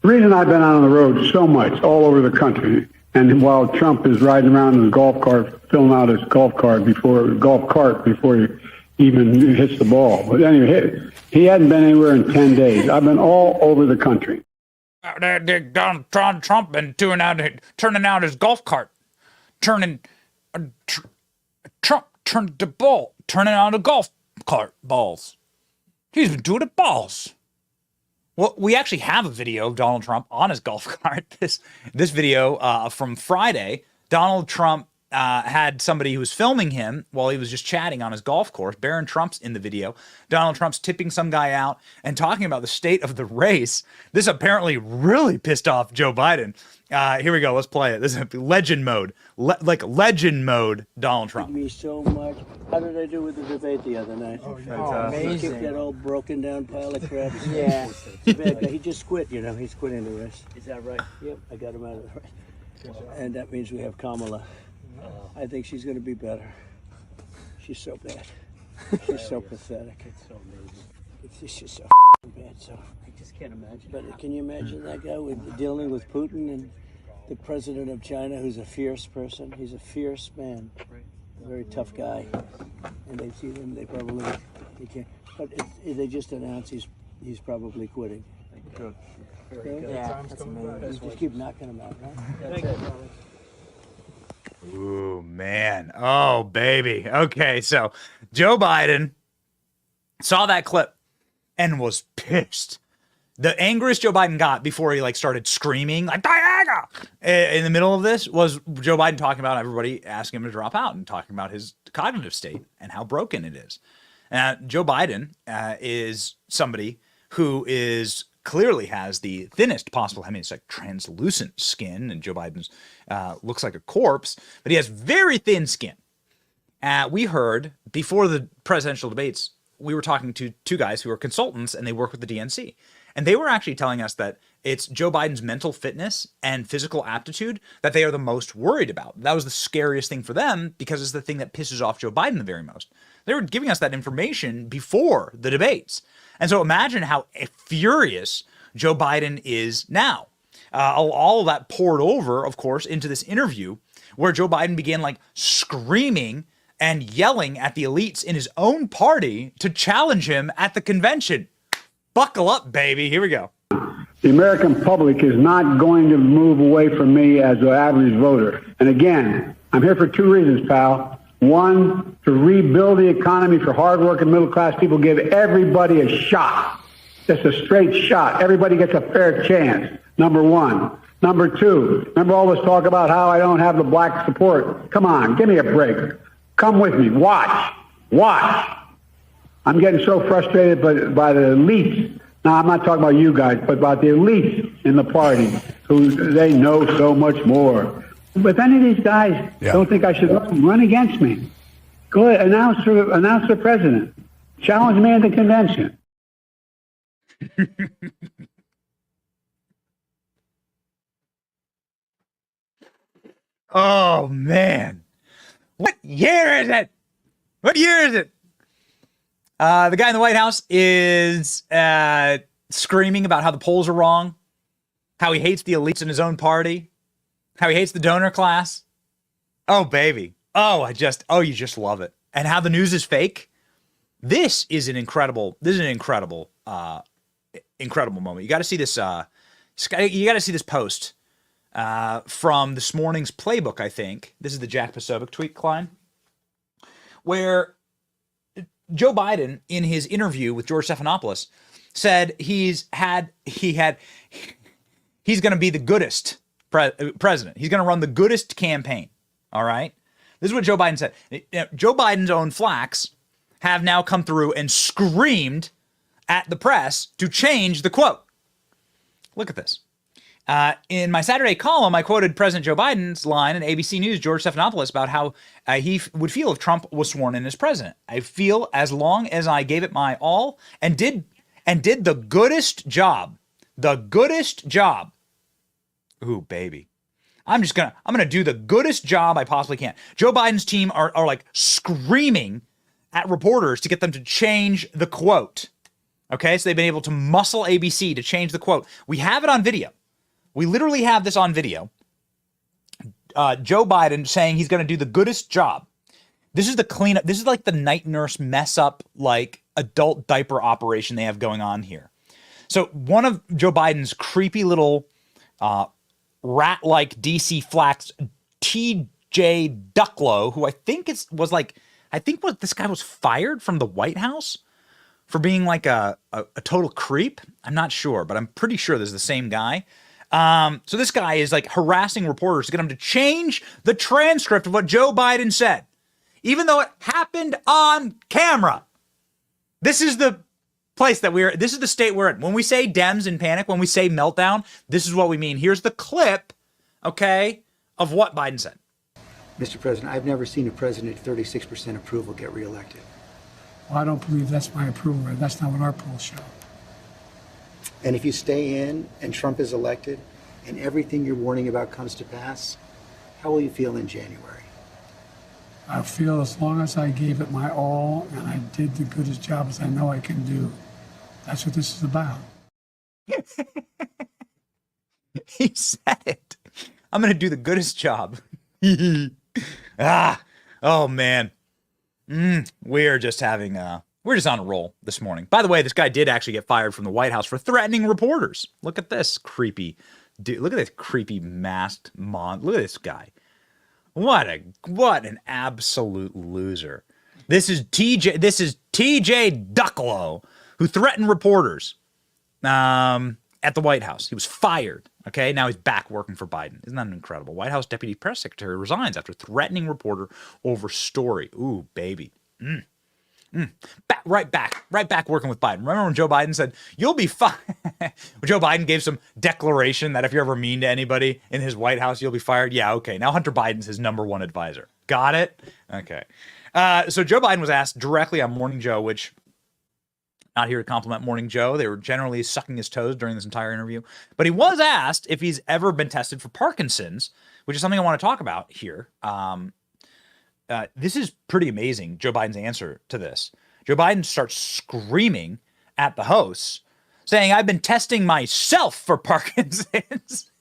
The reason I've been out on the road so much all over the country, and while Trump is riding around in his golf cart, filling out his golf cart before he even hits the ball. But anyway, he hadn't been anywhere in 10 days. I've been all over the country. Donald Trump been turning out his golf cart, Trump turned the ball, turning out a golf cart balls. He's been doing it balls. Well, we actually have a video of Donald Trump on his golf cart. This video from Friday, Donald Trump had somebody who was filming him while he was just chatting on his golf course. Barron Trump's in the video. Donald Trump's tipping some guy out and talking about the state of the race. This apparently really pissed off Joe Biden. Here we go. Let's play it. This is legend mode. Legend mode, Donald Trump. Me so much. How did I do with the debate the other night? Oh, amazing. Kicked that old broken down pile of crap. Yeah. He just quit, He's quitting the race. Is that right? Yep, I got him out of the race. And that means we have Kamala. I think she's going to be better. She's so bad. She's so pathetic. It's so amazing. It's just so bad. So I just can't imagine. But can you imagine that guy dealing with Putin and the president of China, who's a fierce person? He's a fierce man, a very tough guy. And they see him. They probably he can't. But they just announced he's probably quitting. Good. Very good. Yeah, that's amazing. Just keep knocking him out, right? That's it. Ooh, man. Oh, baby. Okay, so Joe Biden saw that clip and was pissed. The angriest Joe Biden got before he started screaming like Diana in the middle of this was Joe Biden talking about everybody asking him to drop out and talking about his cognitive state and how broken it is. Joe Biden is somebody who clearly has the thinnest possible. I mean, it's like translucent skin, and Joe Biden's looks like a corpse, but he has very thin skin. We heard before the presidential debates, we were talking to two guys who are consultants, and they work with the DNC. And they were actually telling us that it's Joe Biden's mental fitness and physical aptitude that they are the most worried about. That was the scariest thing for them because it's the thing that pisses off Joe Biden the very most. They were giving us that information before the debates. And so imagine how furious Joe Biden is now. All of that poured over, of course, into this interview where Joe Biden began screaming and yelling at the elites in his own party to challenge him at the convention. Buckle up, baby. Here we go. The American public is not going to move away from me as an average voter. And again, I'm here for two reasons, pal. One, to rebuild the economy for hardworking middle-class people, give everybody a shot. Just a straight shot. Everybody gets a fair chance, number one. Number two, remember all this talk about how I don't have the black support? Come on, give me a break. Come with me. Watch. I'm getting so frustrated by the elites. Now, I'm not talking about you guys, but about the elites in the party who they know so much more. But if any of these guys don't think I should run against me, go ahead, announce the president. Challenge me at the convention. Oh, man. What year is it? The guy in the White House is screaming about how the polls are wrong, how he hates the elites in his own party, how he hates the donor class. Oh, baby. You just love it. And how the news is fake. This is an incredible moment. You got to see this. You got to see this post from this morning's playbook, I think. This is the Jack Posobiec tweet, Klein, where Joe Biden, in his interview with George Stephanopoulos, said he's going to be the goodest president. He's going to run the goodest campaign. All right. This is what Joe Biden said. Joe Biden's own flacks have now come through and screamed at the press to change the quote. Look at this. In my Saturday column, I quoted President Joe Biden's line in ABC News, George Stephanopoulos, about how he would feel if Trump was sworn in as president. I feel as long as I gave it my all and did the goodest job. Ooh, baby. I'm gonna do the goodest job I possibly can. Joe Biden's team are screaming at reporters to get them to change the quote. Okay, so they've been able to muscle ABC to change the quote. We have it on video. We literally have this on video. Joe Biden saying he's going to do the goodest job. This is the cleanup. This is like the night nurse mess up, like adult diaper operation they have going on here. So one of Joe Biden's creepy little rat-like DC flax, T.J. Ducklow, who I think this guy was fired from the White House for being like a total creep. I'm not sure, but I'm pretty sure this is the same guy. So this guy is like harassing reporters to get them to change the transcript of what Joe Biden said, even though it happened on camera. This is the place that this is the state we're in. When we say Dems in panic, when we say meltdown, this is what we mean. Here's the clip, okay, of what Biden said. Mr. President, I've never seen a president at 36% approval get reelected. Well, I don't believe that's my approval rate. That's not what our polls show. And if you stay in and Trump is elected and everything you're warning about comes to pass, how will you feel in January? I feel as long as I gave it my all and I did the goodest job as I know I can do. That's what this is about. He said it. I'm going to do the goodest job. Oh man. We're just on a roll this morning. By the way, this guy did actually get fired from the White House for threatening reporters. Look at this creepy dude. Look at this creepy masked Look at this guy. What an absolute loser. This is TJ Ducklow, who threatened reporters at the White House. He was fired. Okay, now he's back working for Biden. Isn't that incredible? White House Deputy Press Secretary resigns after threatening reporter over story. Ooh, baby. Right back working with Biden. Remember when Joe Biden said, you'll be fine? Joe Biden gave some declaration that if you're ever mean to anybody in his White House, you'll be fired. Yeah, okay. Now Hunter Biden's his #1 advisor. Got it? Okay. So Joe Biden was asked directly on Morning Joe, which, not here to compliment Morning Joe. They were generally sucking his toes during this entire interview. But he was asked if he's ever been tested for Parkinson's, which is something I want to talk about here. This is pretty amazing, Joe Biden's answer to this. Joe Biden starts screaming at the hosts, saying, I've been testing myself for Parkinson's.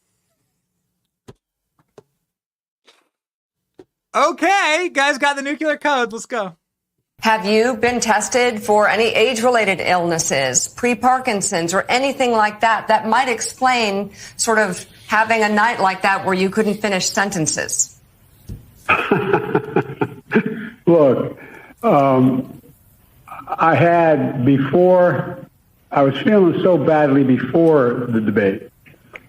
Okay, guys got the nuclear codes. Let's go. Have you been tested for any age-related illnesses, pre-Parkinson's, or anything like that that might explain sort of having a night like that where you couldn't finish sentences? Look, I had before, I was feeling so badly before the debate.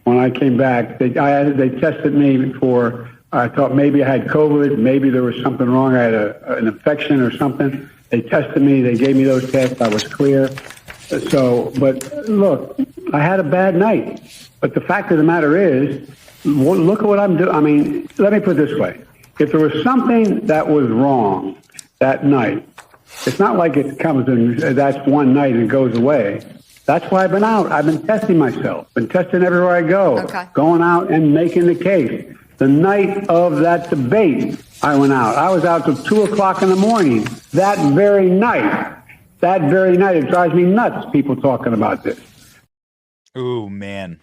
When I came back, they tested me for, I thought maybe I had COVID, maybe there was something wrong. I had an infection or something. They tested me. They gave me those tests. I was clear. So, but look, I had a bad night. But the fact of the matter is, look at what I'm doing. I mean, let me put it this way. If there was something that was wrong that night, it's not like it comes and that's one night and it goes away. That's why I've been out. I've been testing myself, been testing everywhere I go, going out and making the case. The night of that debate, I went out. I was out till 2 o'clock in the morning that very night. That very night. It drives me nuts, people talking about this. Ooh, man.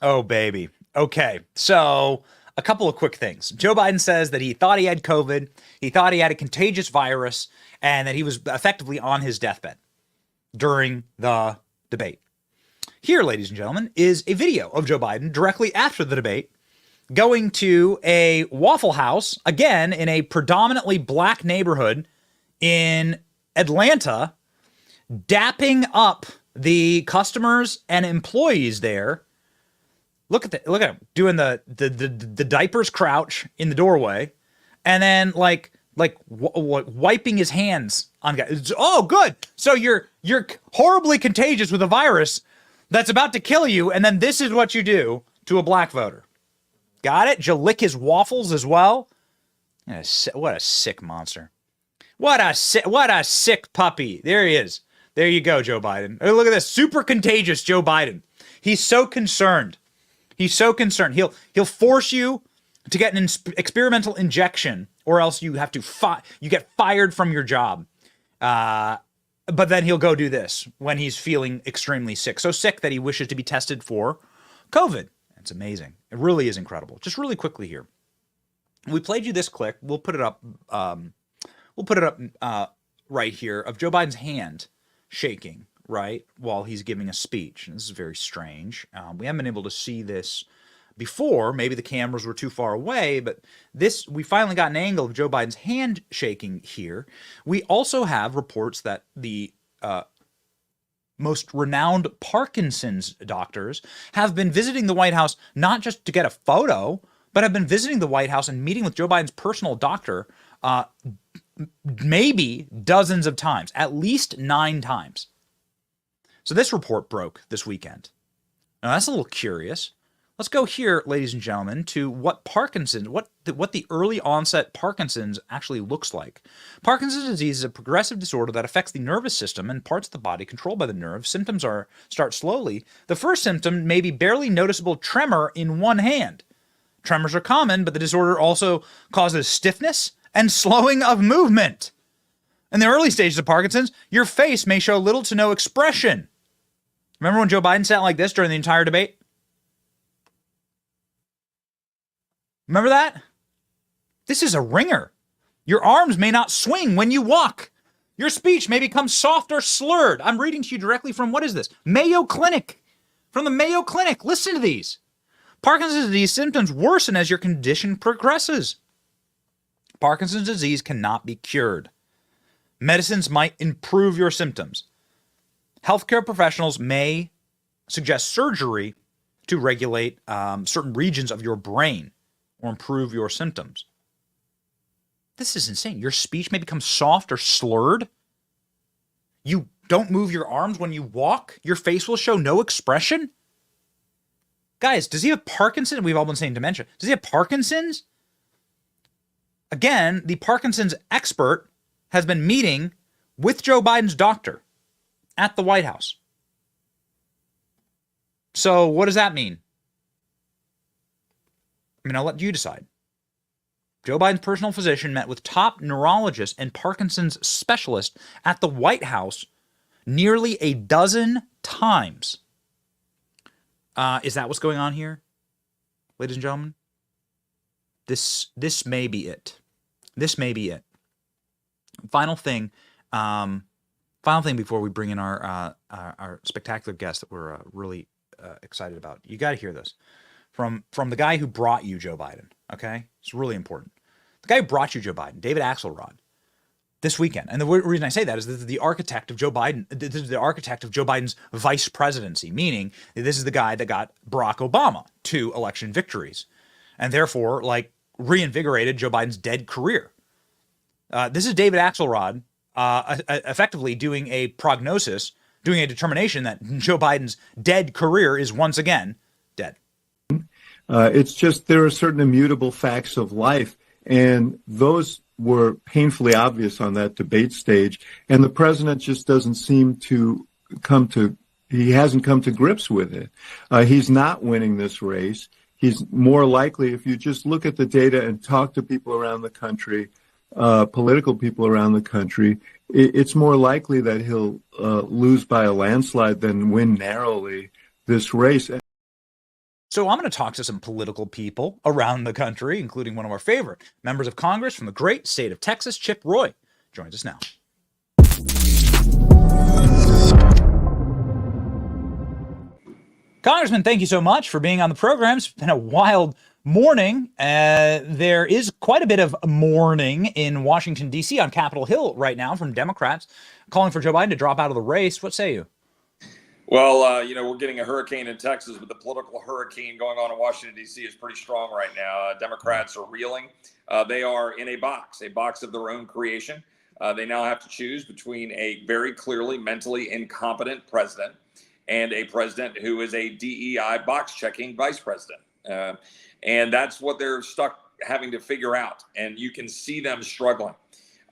Oh, baby. Okay. So a couple of quick things. Joe Biden says that he thought he had COVID. He thought he had a contagious virus and that he was effectively on his deathbed during the debate. Here, ladies and gentlemen, is a video of Joe Biden directly after the debate going to a Waffle House, again, in a predominantly black neighborhood in Atlanta, dapping up the customers and employees there. Look at him doing the diapers crouch in the doorway, and then like wiping his hands on guys. Oh, good. So you're horribly contagious with a virus that's about to kill you, and then this is what you do to a black voter. Got it? You'll lick his waffles as well. What a sick monster. What a sick puppy. There he is. There you go, Joe Biden. Oh, look at this. Super contagious Joe Biden. He's so concerned. He's so concerned. He'll force you to get an experimental injection, or else you have to you get fired from your job. But then he'll go do this when he's feeling extremely sick. So sick that he wishes to be tested for COVID. It's amazing. It really is incredible. Just really quickly here. We played you this clip. We'll put it up. Right here of Joe Biden's hand shaking, right, while he's giving a speech. And this is very strange. We haven't been able to see this before. Maybe the cameras were too far away, but we finally got an angle of Joe Biden's hand shaking here. We also have reports that the most renowned Parkinson's doctors have been visiting the White House not just to get a photo, but have been visiting the White House and meeting with Joe Biden's personal doctor maybe dozens of times, at least 9 times. So this report broke this weekend. Now that's a little curious. Let's go here, ladies and gentlemen, to what Parkinson's, what the early onset Parkinson's actually looks like. Parkinson's disease is a progressive disorder that affects the nervous system and parts of the body controlled by the nerve. Symptoms start slowly. The first symptom may be barely noticeable tremor in one hand. Tremors are common, but the disorder also causes stiffness and slowing of movement. In the early stages of Parkinson's, your face may show little to no expression. Remember when Joe Biden sat like this during the entire debate? Remember that? This is a ringer. Your arms may not swing when you walk. Your speech may become soft or slurred. I'm reading to you directly from, what is this? Mayo Clinic. From the Mayo Clinic. Listen to these. Parkinson's disease symptoms worsen as your condition progresses. Parkinson's disease cannot be cured. Medicines might improve your symptoms. Healthcare professionals may suggest surgery to regulate certain regions of your brain or improve your symptoms. This is insane. Your speech may become soft or slurred. You don't move your arms when you walk. Your face will show no expression. Guys, does he have Parkinson's? We've all been saying dementia. Does he have Parkinson's? Again, the Parkinson's expert has been meeting with Joe Biden's doctor at the White House. So what does that mean? I mean, I'll let you decide. Joe Biden's personal physician met with top neurologist and Parkinson's specialist at the White House nearly a dozen times. Is that what's going on here, ladies and gentlemen? This may be it. This may be it. Final thing before we bring in our spectacular guest that we're really excited about. You got to hear this from the guy who brought you Joe Biden. Okay, it's really important. The guy who brought you Joe Biden, David Axelrod, this weekend. And the reason I say that is that the architect of Joe Biden, this is the architect of Joe Biden's vice presidency, meaning this is the guy that got Barack Obama 2 election victories, and therefore reinvigorated Joe Biden's dead career. This is David Axelrod effectively doing a prognosis, doing a determination that Joe Biden's dead career is once again dead. It's just there are certain immutable facts of life, and those were painfully obvious on that debate stage. And the president just doesn't seem to he hasn't come to grips with it. He's not winning this race. He's more likely, if you just look at the data and talk to people around the country, political people around the country, it's more likely that he'll lose by a landslide than win narrowly this race. So I'm going to talk to some political people around the country, including one of our favorite members of Congress from the great state of Texas, Chip Roy, joins us now. Congressman, thank you so much for being on the program. It's been a wild morning. There is quite a bit of mourning in Washington, D.C. on Capitol Hill right now from Democrats calling for Joe Biden to drop out of the race. What say you? Well, we're getting a hurricane in Texas, but the political hurricane going on in Washington, D.C. is pretty strong right now. Democrats are reeling. They are in a box of their own creation. They now have to choose between a very clearly mentally incompetent president and a president who is a DEI box-checking vice president. And that's what they're stuck having to figure out. And you can see them struggling.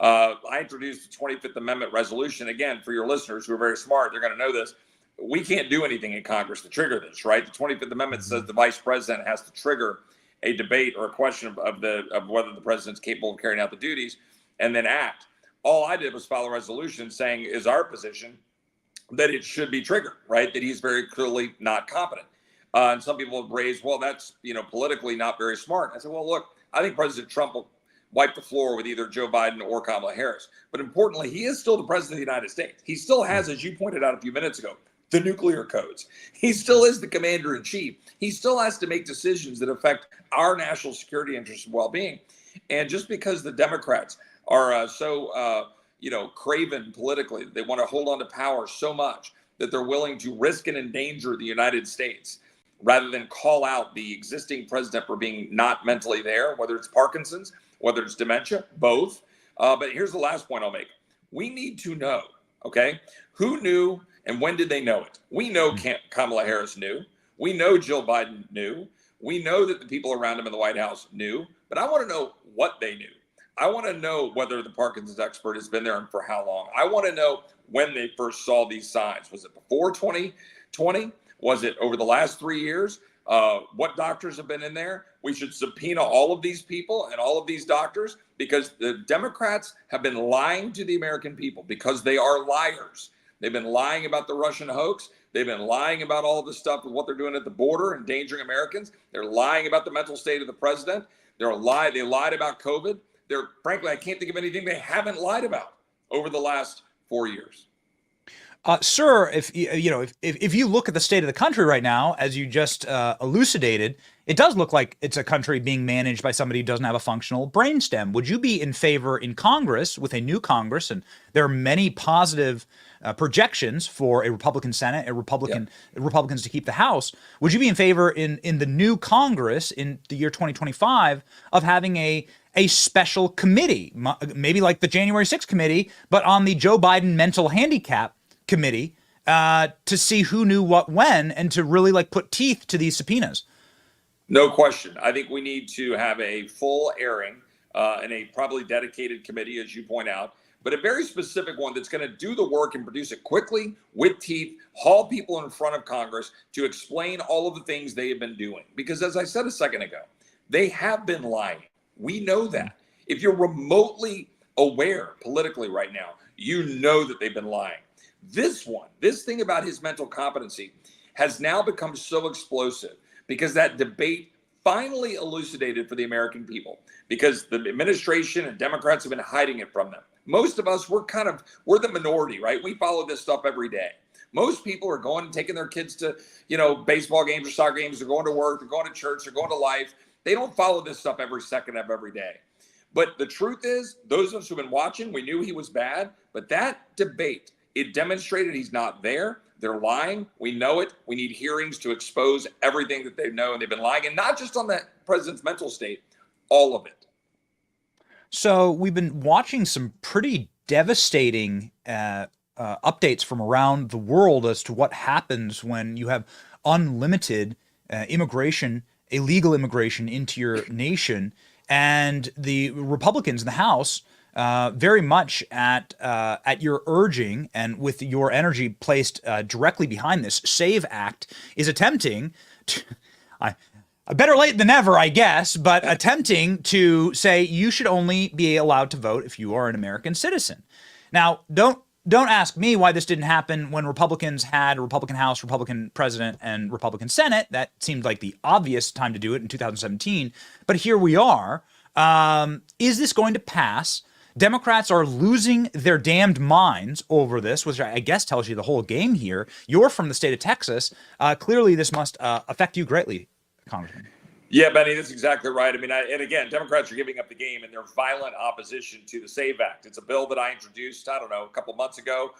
I introduced the 25th Amendment resolution. Again, for your listeners who are very smart, they're going to know this. We can't do anything in Congress to trigger this, right? The 25th Amendment says the vice president has to trigger a debate or a question of whether the president's capable of carrying out the duties and then act. all I did was file a resolution saying is our position that it should be triggered, right? That he's very clearly not competent. And some people have raised, well, that's, politically not very smart. I said, well, look, I think President Trump will wipe the floor with either Joe Biden or Kamala Harris. But importantly, he is still the president of the United States. He still has, as you pointed out a few minutes ago, the nuclear codes. He still is the commander in chief. He still has to make decisions that affect our national security interests and well-being. And just because the Democrats are so craven politically, they want to hold on to power so much that they're willing to risk and endanger the United States rather than call out the existing president for being not mentally there, whether it's Parkinson's, whether it's dementia, both. But here's the last point I'll make. We need to know, okay, who knew and when did they know it? We know Kamala Harris knew. We know Jill Biden knew. We know that the people around him in the White House knew. But I want to know what they knew. I want to know whether the Parkinson's expert has been there and for how long. I want to know when they first saw these signs. Was it before 2020? Was it over the last 3 years? What doctors have been in there? We should subpoena all of these people and all of these doctors because the Democrats have been lying to the American people because they are liars. They've been lying about the Russian hoax. They've been lying about all of the stuff with what they're doing at the border, endangering Americans. They're lying about the mental state of the president. They lied about COVID. Frankly, I can't think of anything they haven't lied about over the last 4 years. Sir, if you look at the state of the country right now, as you just elucidated, it does look like it's a country being managed by somebody who doesn't have a functional brainstem. Would you be in favor in Congress with a new Congress? And there are many positive projections for a Republican Senate, Republicans to keep the House. Would you be in favor in the new Congress in the year 2025 of having a special committee, maybe like the January 6th committee, but on the Joe Biden mental handicap committee to see who knew what when and to really put teeth to these subpoenas? No question. I think we need to have a full airing and a probably dedicated committee, as you point out, but a very specific one that's going to do the work and produce it quickly with teeth, haul people in front of Congress to explain all of the things they have been doing. Because as I said a second ago, they have been lying. We know that. If you're remotely aware politically right now, you know that they've been lying. This thing about his mental competency has now become so explosive because that debate finally elucidated for the American people because the administration and Democrats have been hiding it from them. Most of us, we're the minority, right? We follow this stuff every day. Most people are going and taking their kids to, baseball games or soccer games. They're going to work. They're going to church. They're going to life. They don't follow this stuff every second of every day. But the truth is, those of us who've been watching, we knew he was bad. But that debate, it demonstrated he's not there. They're lying. We know it. We need hearings to expose everything that they know and they've been lying. And not just on the president's mental state, all of it. So we've been watching some pretty devastating updates from around the world as to what happens when you have unlimited illegal immigration into your nation. And the Republicans in the House, very much at your urging and with your energy placed directly behind this, SAVE Act is attempting to, better late than never, I guess, but attempting to say you should only be allowed to vote if you are an American citizen. Now, don't ask me why this didn't happen when Republicans had a Republican House, Republican President, and Republican Senate. That seemed like the obvious time to do it in 2017. But here we are. Is this going to pass? Democrats are losing their damned minds over this, which I guess tells you the whole game here. You're from the state of Texas. Clearly, this must affect you greatly, Congressman. Yeah, Benny, that's exactly right. I mean, and again, Democrats are giving up the game in their violent opposition to the SAVE Act. It's a bill that I introduced, a couple months ago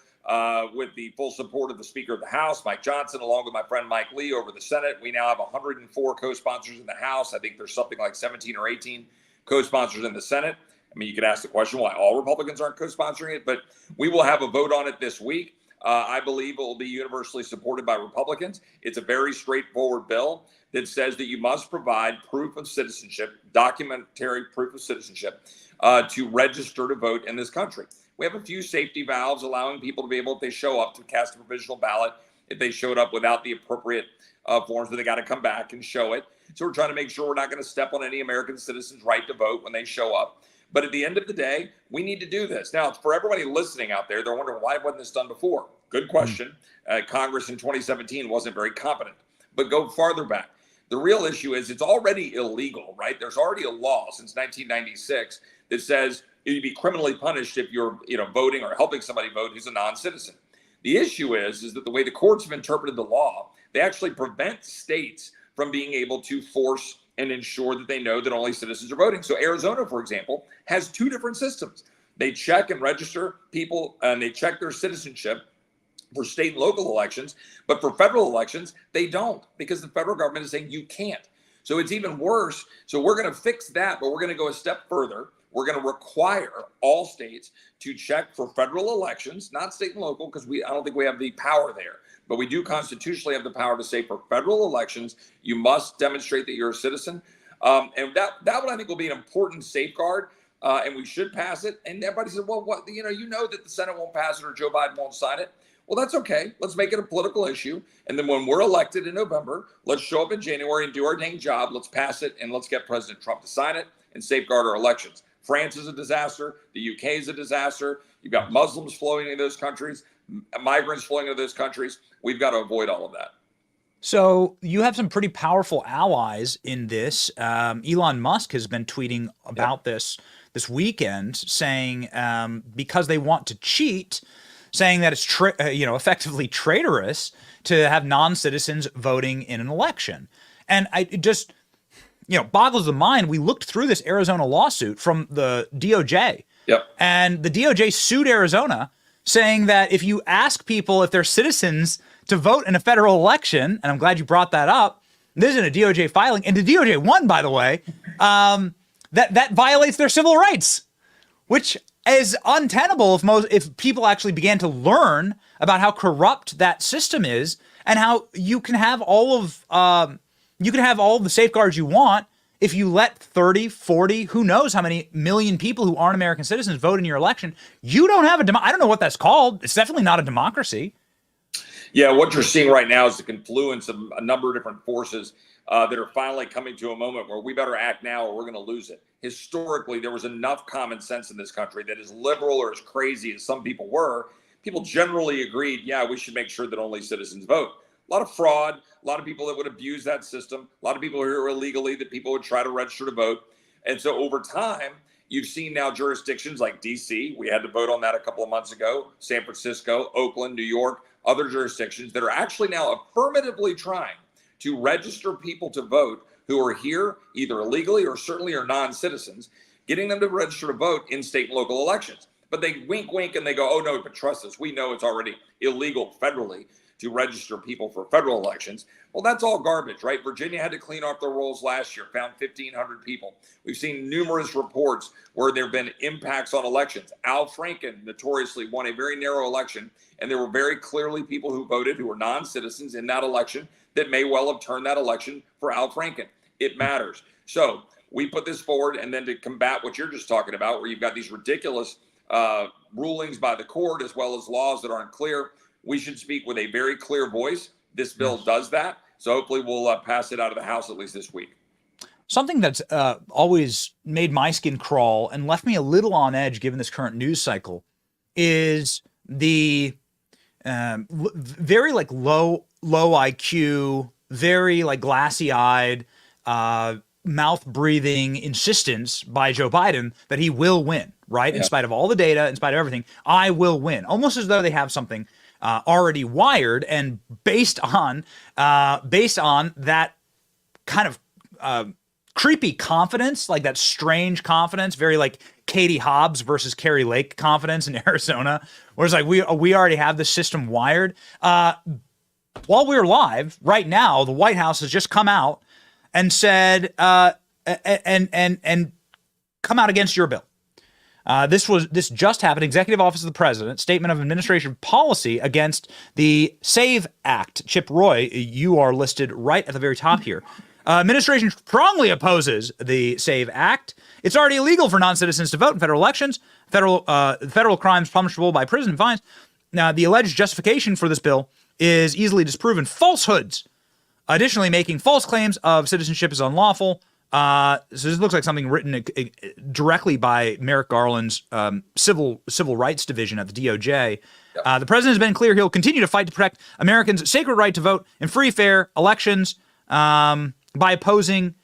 with the full support of the Speaker of the House, Mike Johnson, along with my friend Mike Lee over the Senate. We now have 104 co-sponsors in the House. I think there's something like 17 or 18 co-sponsors in the Senate. I mean, you could ask the question why all Republicans aren't co-sponsoring it, but we will have a vote on it this week. I believe it will be universally supported by Republicans. It's a very straightforward bill that says that you must provide proof of citizenship, documentary proof of citizenship, to register to vote in this country. We have a few safety valves allowing people to be able, if they show up, to cast a provisional ballot, if they showed up without the appropriate forms, but they got to come back and show it. So we're trying to make sure we're not going to step on any American citizen's right to vote when they show up. But at the end of the day, we need to do this. Now, for everybody listening out there, they're wondering why wasn't this done before? Good question. Congress in 2017 wasn't very competent. But go farther back. The real issue is it's already illegal, right? There's already a law since 1996 that says you'd be criminally punished if you're, voting or helping somebody vote who's a non-citizen. The issue is that the way the courts have interpreted the law, they actually prevent states from being able to force and ensure that they know that only citizens are voting. So Arizona, for example, has two different systems. They check and register people, and they check their citizenship for state and local elections, but for federal elections, they don't, because the federal government is saying you can't. So it's even worse. So we're going to fix that, but we're going to go a step further. We're going to require all states to check for federal elections, not state and local, because I don't think we have the power there. But we do constitutionally have the power to say for federal elections, you must demonstrate that you're a citizen. And that one I think will be an important safeguard, and we should pass it. And everybody said, well, what, you know that the Senate won't pass it or Joe Biden won't sign it. Well, that's okay. Let's make it a political issue. And then when we're elected in November, let's show up in January and do our dang job. Let's pass it, and let's get President Trump to sign it and safeguard our elections. France is a disaster. The UK is a disaster. You've got Muslims flowing into those countries, migrants flowing into those countries. We've got to avoid all of that. So you have some pretty powerful allies in this. Elon Musk has been tweeting about this weekend, saying because they want to cheat, saying that it's effectively traitorous to have non-citizens voting in an election. And it just boggles the mind. We looked through this Arizona lawsuit from the DOJ. Yep. And the DOJ sued Arizona, saying that if you ask people if they're citizens to vote in a federal election, and I'm glad you brought that up, this is in a DOJ filing, and the DOJ won, by the way, that violates their civil rights, which is untenable if people actually began to learn about how corrupt that system is and how you can have all of the safeguards you want if you let 30, 40, who knows how many million people who aren't American citizens vote in your election. You don't have I don't know what that's called. It's definitely not a democracy. Yeah, what you're seeing right now is the confluence of a number of different forces that are finally coming to a moment where we better act now or we're going to lose it. Historically, there was enough common sense in this country that as liberal or as crazy as some people were, people generally agreed, yeah, we should make sure that only citizens vote. A lot of fraud, a lot of people that would abuse that system, a lot of people here illegally that people would try to register to vote. And so over time, you've seen now jurisdictions like DC, we had to vote on that a couple of months ago, San Francisco, Oakland, New York, other jurisdictions that are actually now affirmatively trying to register people to vote who are here either illegally or certainly are non-citizens, getting them to register to vote in state and local elections. But they wink, wink, and they go, oh, no, but trust us. We know it's already illegal federally to register people for federal elections. Well, that's all garbage, right? Virginia had to clean off their rolls last year, found 1,500 people. We've seen numerous reports where there have been impacts on elections. Al Franken notoriously won a very narrow election, and there were very clearly people who voted who were non-citizens in that election that may well have turned that election for Al Franken. It matters. So we put this forward, and then to combat what you're just talking about, where you've got these ridiculous rulings by the court as well as laws that aren't clear, we should speak with a very clear voice. This bill does that. So hopefully we'll pass it out of the House at least this week. Something that's always made my skin crawl and left me a little on edge given this current news cycle is the very low IQ, very glassy-eyed, mouth-breathing insistence by Joe Biden that he will win, right? Yeah. In spite of all the data, in spite of everything, I will win. Almost as though they have something already wired, and based on that kind of creepy confidence, like that strange confidence, very like Katie Hobbs versus Carrie Lake confidence in Arizona, where it's like we already have the system wired. While we're live right now, the White House has just come out and said and come out against your bill. This just happened. Executive Office of the President, Statement of Administration Policy against the SAVE Act. Chip Roy, you are listed right at the very top here. Administration strongly opposes the SAVE Act. It's already illegal for non-citizens to vote in federal elections. Federal crimes punishable by prison and fines. Now, the alleged justification for this bill is easily disproven falsehoods. Additionally, making false claims of citizenship is unlawful. So this looks like something written directly by Merrick Garland's civil rights division at the DOJ. The president has been clear he'll continue to fight to protect Americans' sacred right to vote in free, fair elections by opposing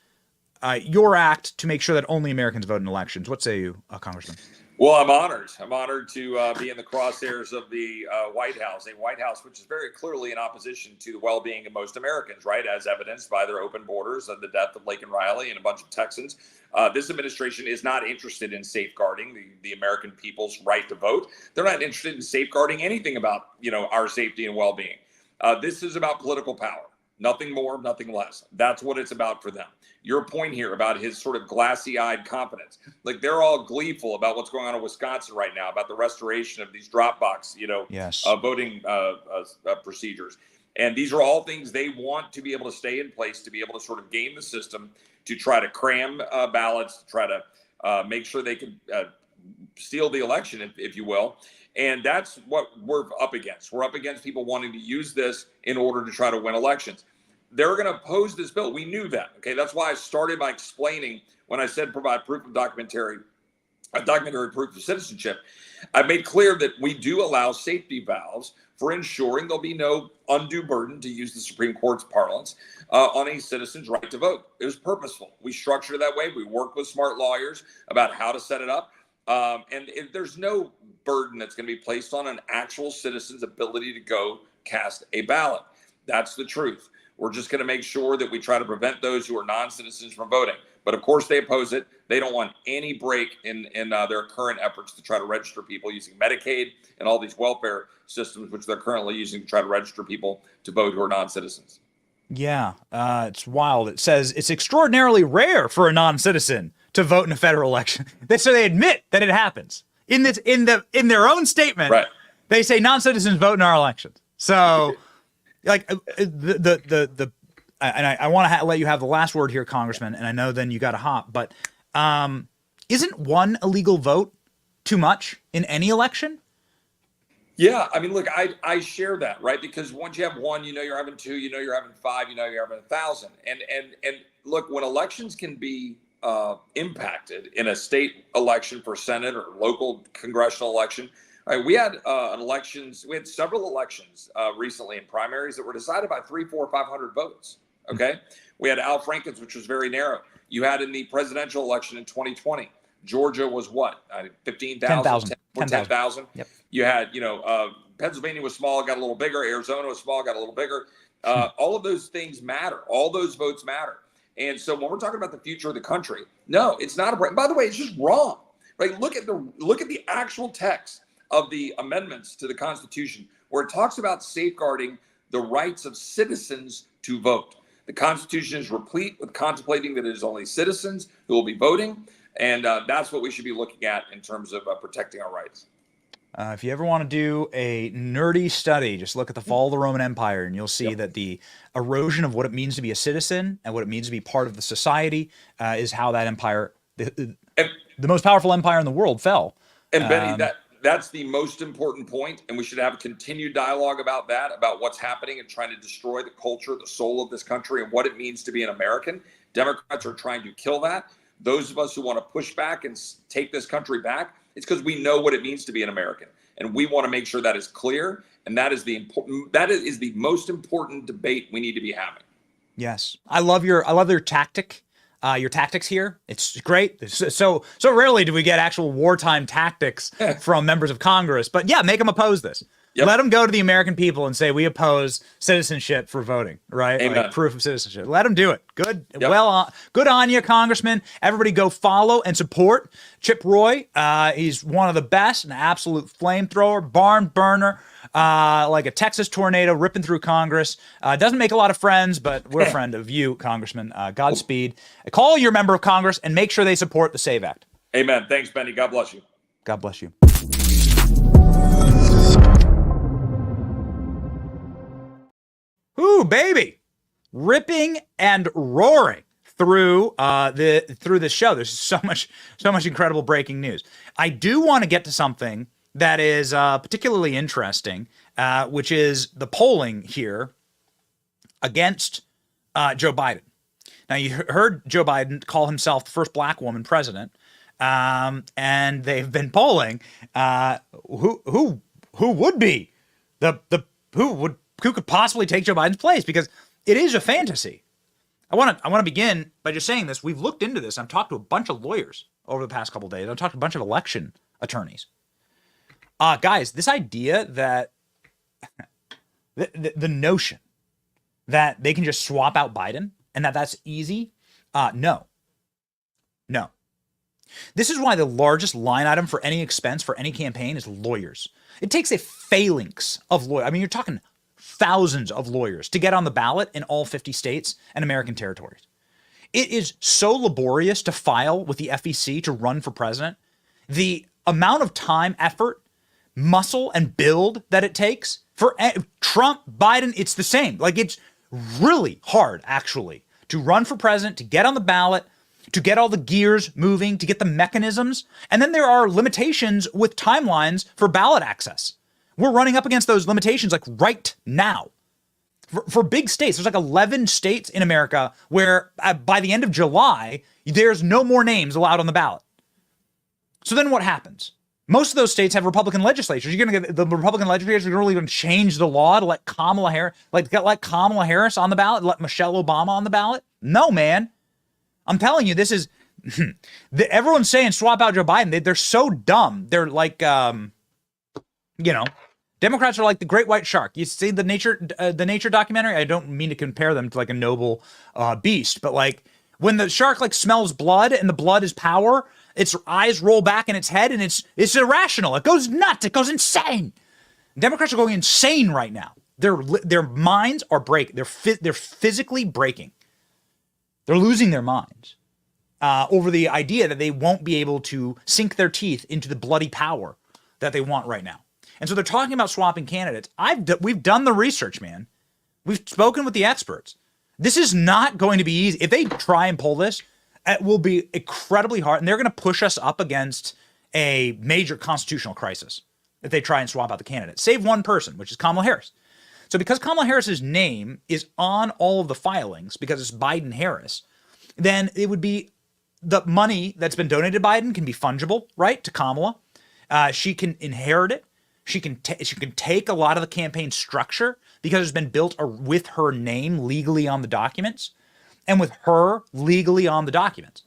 your act to make sure that only Americans vote in elections. What say you, Congressman? Well, I'm honored. I'm honored to be in the crosshairs of the White House, a White House which is very clearly in opposition to the well-being of most Americans, right, as evidenced by their open borders and the death of Laken Riley and a bunch of Texans. This administration is not interested in safeguarding the American people's right to vote. They're not interested in safeguarding anything about, our safety and well-being. This is about political power. Nothing more, nothing less. That's what it's about for them. Your point here about his sort of glassy-eyed confidence, like they're all gleeful about what's going on in Wisconsin right now, about the restoration of these drop box, voting procedures. And these are all things they want to be able to stay in place, to be able to sort of game the system, to try to cram ballots, to try to make sure they can steal the election, if you will. And that's what we're up against. We're up against people wanting to use this in order to try to win elections. They're going to oppose this bill. We knew that. Okay, that's why I started by explaining when I said provide proof of documentary proof of citizenship. I made clear that we do allow safety valves for ensuring there'll be no undue burden, to use the Supreme Court's parlance, on a citizen's right to vote. It was purposeful. We structured it that way. We worked with smart lawyers about how to set it up. There's no burden that's going to be placed on an actual citizen's ability to go cast a ballot. That's the truth. We're just going to make sure that we try to prevent those who are non-citizens from voting. But of course, they oppose it. They don't want any break in their current efforts to try to register people using Medicaid and all these welfare systems, which they're currently using to try to register people to vote who are non-citizens. Yeah, it's wild. It says it's extraordinarily rare for a non-citizen to vote in a federal election. So they admit that it happens in their own statement. Right. They say non-citizens vote in our elections. So, like I want to let you have the last word here, Congressman. And I know then you got to hop. But isn't one illegal vote too much in any election? Yeah, I mean, look, I share that, right? Because once you have one, you're having two, you're having five, you're having 1,000. And look, when elections can be impacted in a state election for Senate or local congressional election. Right, we had we had several elections recently in primaries that were decided by 300, 400, 500 votes. Okay. We had Al Franken's, which was very narrow. You had in the presidential election in 2020, Georgia was what? 15,000, 10,000. Yep. You had, Pennsylvania was small, got a little bigger. Arizona was small, got a little bigger. All of those things matter. All those votes matter. And so when we're talking about the future of the country, no, it's not by the way, it's just wrong. Right? Look at the actual text of the amendments to the Constitution, where it talks about safeguarding the rights of citizens to vote. The Constitution is replete with contemplating that it is only citizens who will be voting, and that's what we should be looking at in terms of protecting our rights. If you ever want to do a nerdy study, just look at the fall of the Roman Empire, and you'll see that the erosion of what it means to be a citizen and what it means to be part of the society is how that empire, the most powerful empire in the world, fell. And Benny, that's the most important point, and we should have a continued dialogue about that, about what's happening and trying to destroy the culture, the soul of this country, and what it means to be an American. Democrats are trying to kill that. Those of us who want to push back and take this country back, it's because we know what it means to be an American, and we want to make sure that is clear. And that is the most important debate we need to be having. Yes, I love your tactics here. It's great. So rarely do we get actual wartime tactics from members of Congress. But yeah, make them oppose this. Yep. Let them go to the American people and say we oppose citizenship for voting, right? Amen. Like proof of citizenship. Let them do it. Good. Yep. Well, good on you, Congressman. Everybody go follow and support Chip Roy. He's one of the best, an absolute flamethrower, barn burner, like a Texas tornado ripping through Congress. Doesn't make a lot of friends, but we're a friend of you, Congressman. Godspeed. Call your member of Congress and make sure they support the SAVE Act. Amen. Thanks, Benny. God bless you. God bless you. Ooh, baby, ripping and roaring through the show. There's so much incredible breaking news. I do want to get to something that is particularly interesting, which is the polling here against Joe Biden. Now, you heard Joe Biden call himself the first black woman president, and they've been polling who would be who could possibly take Joe Biden's place, because it is a fantasy. I want to begin by just saying this. We've looked into this. I've talked to a bunch of lawyers over the past couple of days. I've talked to a bunch of election attorneys. Guys, this idea that the notion that they can just swap out Biden and that's easy, no. This is why the largest line item for any expense for any campaign is lawyers. It takes a phalanx of lawyers. I mean, you're talking thousands of lawyers to get on the ballot in all 50 states and American territories. It is so laborious to file with the FEC to run for president. The amount of time, effort, muscle, and build that it takes for Trump, Biden, it's the same. Like, it's really hard, actually, to run for president, to get on the ballot, to get all the gears moving, to get the mechanisms. And then there are limitations with timelines for ballot access. We're running up against those limitations like right now. For big states, there's like 11 states in America where by the end of July, there's no more names allowed on the ballot. So then what happens? Most of those states have Republican legislatures. You're going to get the Republican legislatures are really going to change the law to let Kamala Harris, let Kamala Harris on the ballot, let Michelle Obama on the ballot. No, man. I'm telling you, this is everyone's saying swap out Joe Biden. They're so dumb. They're like, Democrats are like the great white shark. You see the nature documentary? I don't mean to compare them to like a noble beast, but like when the shark like smells blood and the blood is power, its eyes roll back in its head and it's irrational. It goes nuts. It goes insane. Democrats are going insane right now. Their minds are breaking. They're physically breaking. They're losing their minds over the idea that they won't be able to sink their teeth into the bloody power that they want right now. And so they're talking about swapping candidates. We've done the research, man. We've spoken with the experts. This is not going to be easy. If they try and pull this, it will be incredibly hard. And they're going to push us up against a major constitutional crisis if they try and swap out the candidate. Save one person, which is Kamala Harris. So because Kamala Harris's name is on all of the filings, because it's Biden-Harris, then it would be the money that's been donated to Biden can be fungible, right, to Kamala. She can inherit it. She can take a lot of the campaign structure because it's been built with her name legally on the documents and with her legally on the documents.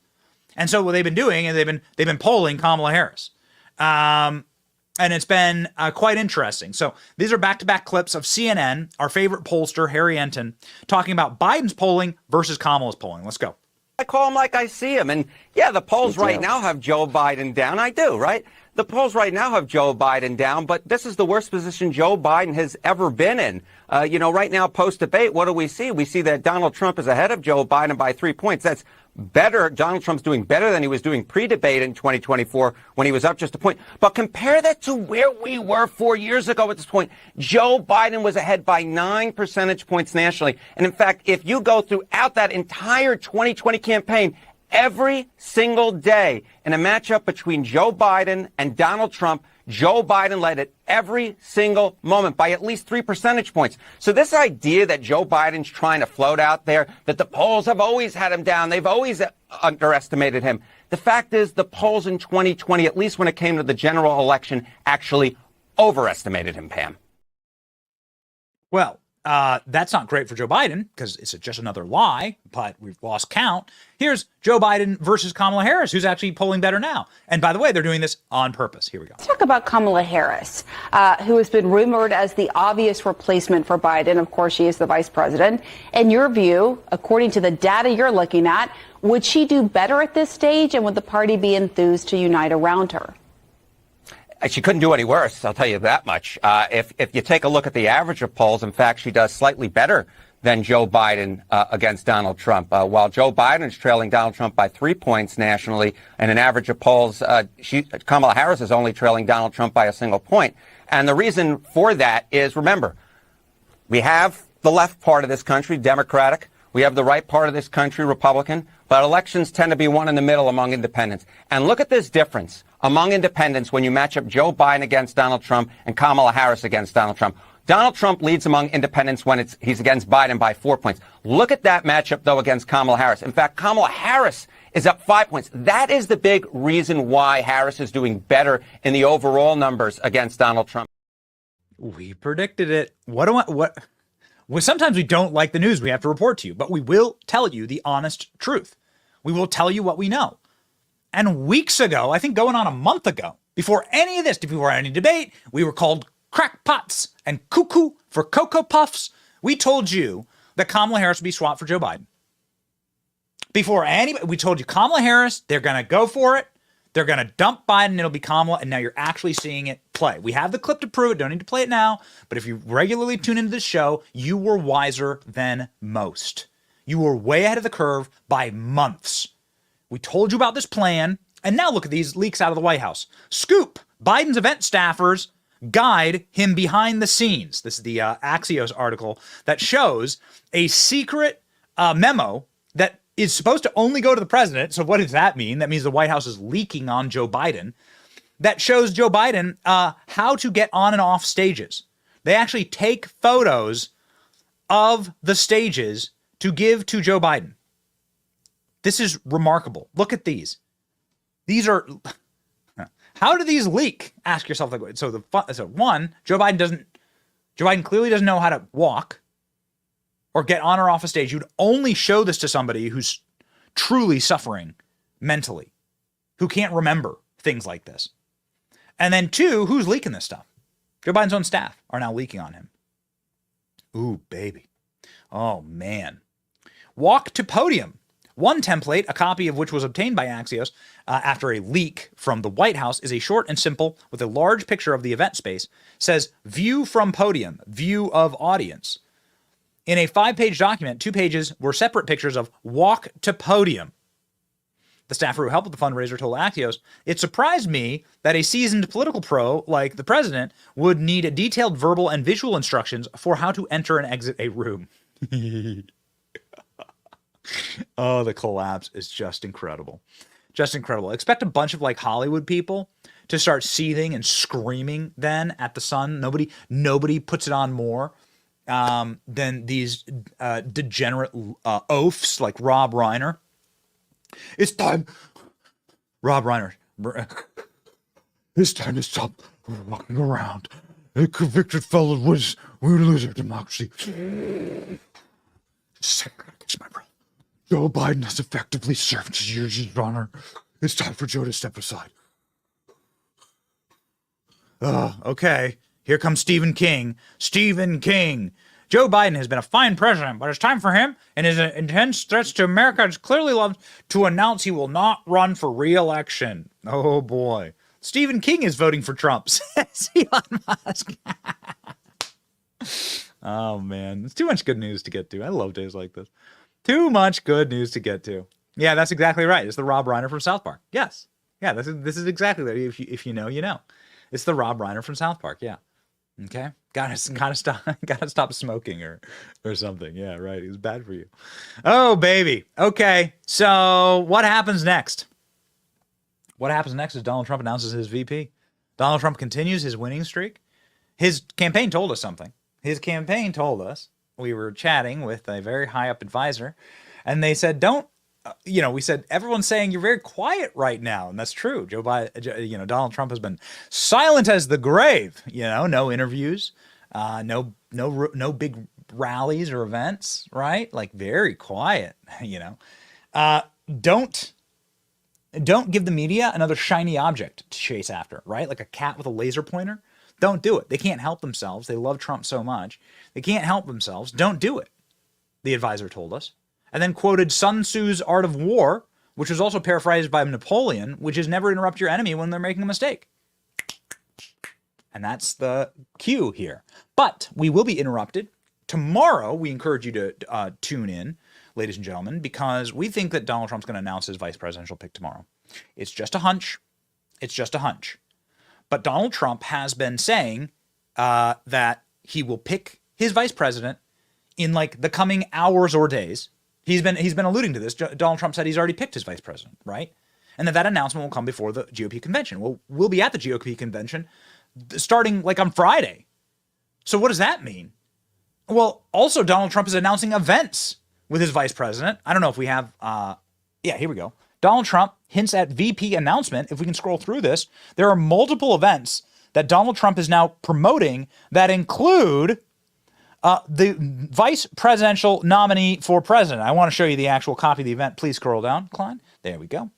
And so what they've been doing is they've been polling Kamala Harris. And it's been quite interesting. So these are back-to-back clips of CNN, our favorite pollster, Harry Enton, talking about Biden's polling versus Kamala's polling. Let's go. I call him like I see him. And yeah, the polls right now have Joe Biden down. I do, right? The polls right now have Joe Biden down, but this is the worst position Joe Biden has ever been in. Right now, post-debate, what do we see? We see that Donald Trump is ahead of Joe Biden by 3 points. That's better. Donald Trump's doing better than he was doing pre-debate in 2024 when he was up just a point. But compare that to where we were 4 years ago at this point. Joe Biden was ahead by 9 percentage points nationally. And in fact, if you go throughout that entire 2020 campaign, every single day in a matchup between Joe Biden and Donald Trump, Joe Biden led at every single moment by at least 3 percentage points. So this idea that Joe Biden's trying to float out there, that the polls have always had him down, they've always underestimated him. The fact is the polls in 2020, at least when it came to the general election, actually overestimated him, Pam. Well, that's not great for Joe Biden because it's just another lie, but we've lost count. Here's Joe Biden versus Kamala Harris, who's actually polling better now. And by the way, they're doing this on purpose. Here we go. Let's talk about Kamala Harris, who has been rumored as the obvious replacement for Biden. Of course, she is the vice president. In your view, according to the data you're looking at, would she do better at this stage? And would the party be enthused to unite around her? She couldn't do any worse, I'll tell you that much. If you take a look at the average of polls, in fact, she does slightly better than Joe Biden against Donald Trump. While Joe Biden is trailing Donald Trump by 3 points nationally, and an average of polls, Kamala Harris is only trailing Donald Trump by a single point. And the reason for that is, remember, we have the left part of this country, Democratic. We have the right part of this country, Republican. But elections tend to be one in the middle among independents. And look at this difference. among independents when you match up Joe Biden against Donald Trump and Kamala Harris against Donald Trump. Donald Trump leads among independents when he's against Biden by 4 points. Look at that matchup, though, against Kamala Harris. In fact, Kamala Harris is up 5 points. That is the big reason why Harris is doing better in the overall numbers against Donald Trump. We predicted it. Well, sometimes we don't like the news we have to report to you, but we will tell you the honest truth. We will tell you what we know. And weeks ago, I think going on a month ago, before any of this, before any debate, we were called crackpots and cuckoo for Cocoa Puffs. We told you that Kamala Harris would be swapped for Joe Biden. Before anybody, we told you Kamala Harris, they're going to go for it. They're going to dump Biden. It'll be Kamala. And now you're actually seeing it play. We have the clip to prove it. Don't need to play it now. But if you regularly tune into this show, you were wiser than most. You were way ahead of the curve by months. We told you about this plan. And now look at these leaks out of the White House. Scoop, Biden's event staffers guide him behind the scenes. This is the Axios article that shows a secret memo that is supposed to only go to the president. So what does that mean? That means the White House is leaking on Joe Biden. That shows Joe Biden how to get on and off stages. They actually take photos of the stages to give to Joe Biden. This is remarkable. Look at these. These are... How do these leak? Ask yourself that. So one, Joe Biden clearly doesn't know how to walk or get on or off a stage. You'd only show this to somebody who's truly suffering mentally, who can't remember things like this. And then two, who's leaking this stuff? Joe Biden's own staff are now leaking on him. Ooh, baby. Oh, man. Walk to podium. One template, a copy of which was obtained by Axios after a leak from the White House, is a short and simple with a large picture of the event space, says view from podium, view of audience. In a 5-page document, 2 pages were separate pictures of walk to podium. The staffer who helped with the fundraiser told Axios, it surprised me that a seasoned political pro like the president would need detailed verbal and visual instructions for how to enter and exit a room. Oh, the collapse is just incredible. Just incredible. Expect a bunch of like Hollywood people to start seething and screaming then at the Sun. Nobody puts it on more than these degenerate oafs like Rob Reiner. It's time, Rob Reiner. It's time to stop walking around. A convicted fellow we lose our democracy. It's my breath. Joe Biden has effectively served his years, Your Honor. It's time for Joe to step aside. Okay. Here comes Stephen King. Stephen King. Joe Biden has been a fine president, but it's time for him and his intense threats to America is clearly loved to announce he will not run for re-election. Oh, boy. Stephen King is voting for Trump, says Elon Musk. Oh, man. It's too much good news to get to. I love days like this. Too much good news to get to. Yeah, that's exactly right. It's the Rob Reiner from South Park. Yes. Yeah, this is exactly that. If you know, you know. It's the Rob Reiner from South Park. Yeah. Okay. Gotta stop smoking or something. Yeah, right. It was bad for you. Oh, baby. Okay. So what happens next? What happens next is Donald Trump announces his VP. Donald Trump continues his winning streak. His campaign told us something. His campaign told us, we were chatting with a very high up advisor, and they said, we said, everyone's saying you're very quiet right now. And that's true. Joe Biden, Donald Trump has been silent as the grave, no interviews, no big rallies or events, right? Like very quiet, Don't give the media another shiny object to chase after, right? Like a cat with a laser pointer. Don't do it. They can't help themselves. They love Trump so much. They can't help themselves. Don't do it, the advisor told us. And then quoted Sun Tzu's Art of War, which was also paraphrased by Napoleon, which is never interrupt your enemy when they're making a mistake. And that's the cue here. But we will be interrupted. Tomorrow, we encourage you to tune in, ladies and gentlemen, because we think that Donald Trump's going to announce his vice presidential pick tomorrow. It's just a hunch. It's just a hunch. But Donald Trump has been saying that he will pick his vice president in like the coming hours or days. He's been alluding to this. Donald Trump said he's already picked his vice president, right? and that announcement will come before the GOP convention. Well, we'll be at the GOP convention starting like on Friday. So what does that mean? Well, also Donald Trump is announcing events with his vice president. I don't know if we have, yeah, here we go. Donald Trump hints at VP announcement. If we can scroll through this, there are multiple events that Donald Trump is now promoting that include the vice presidential nominee for president. I want to show you the actual copy of the event. Please scroll down, Klein. There we go.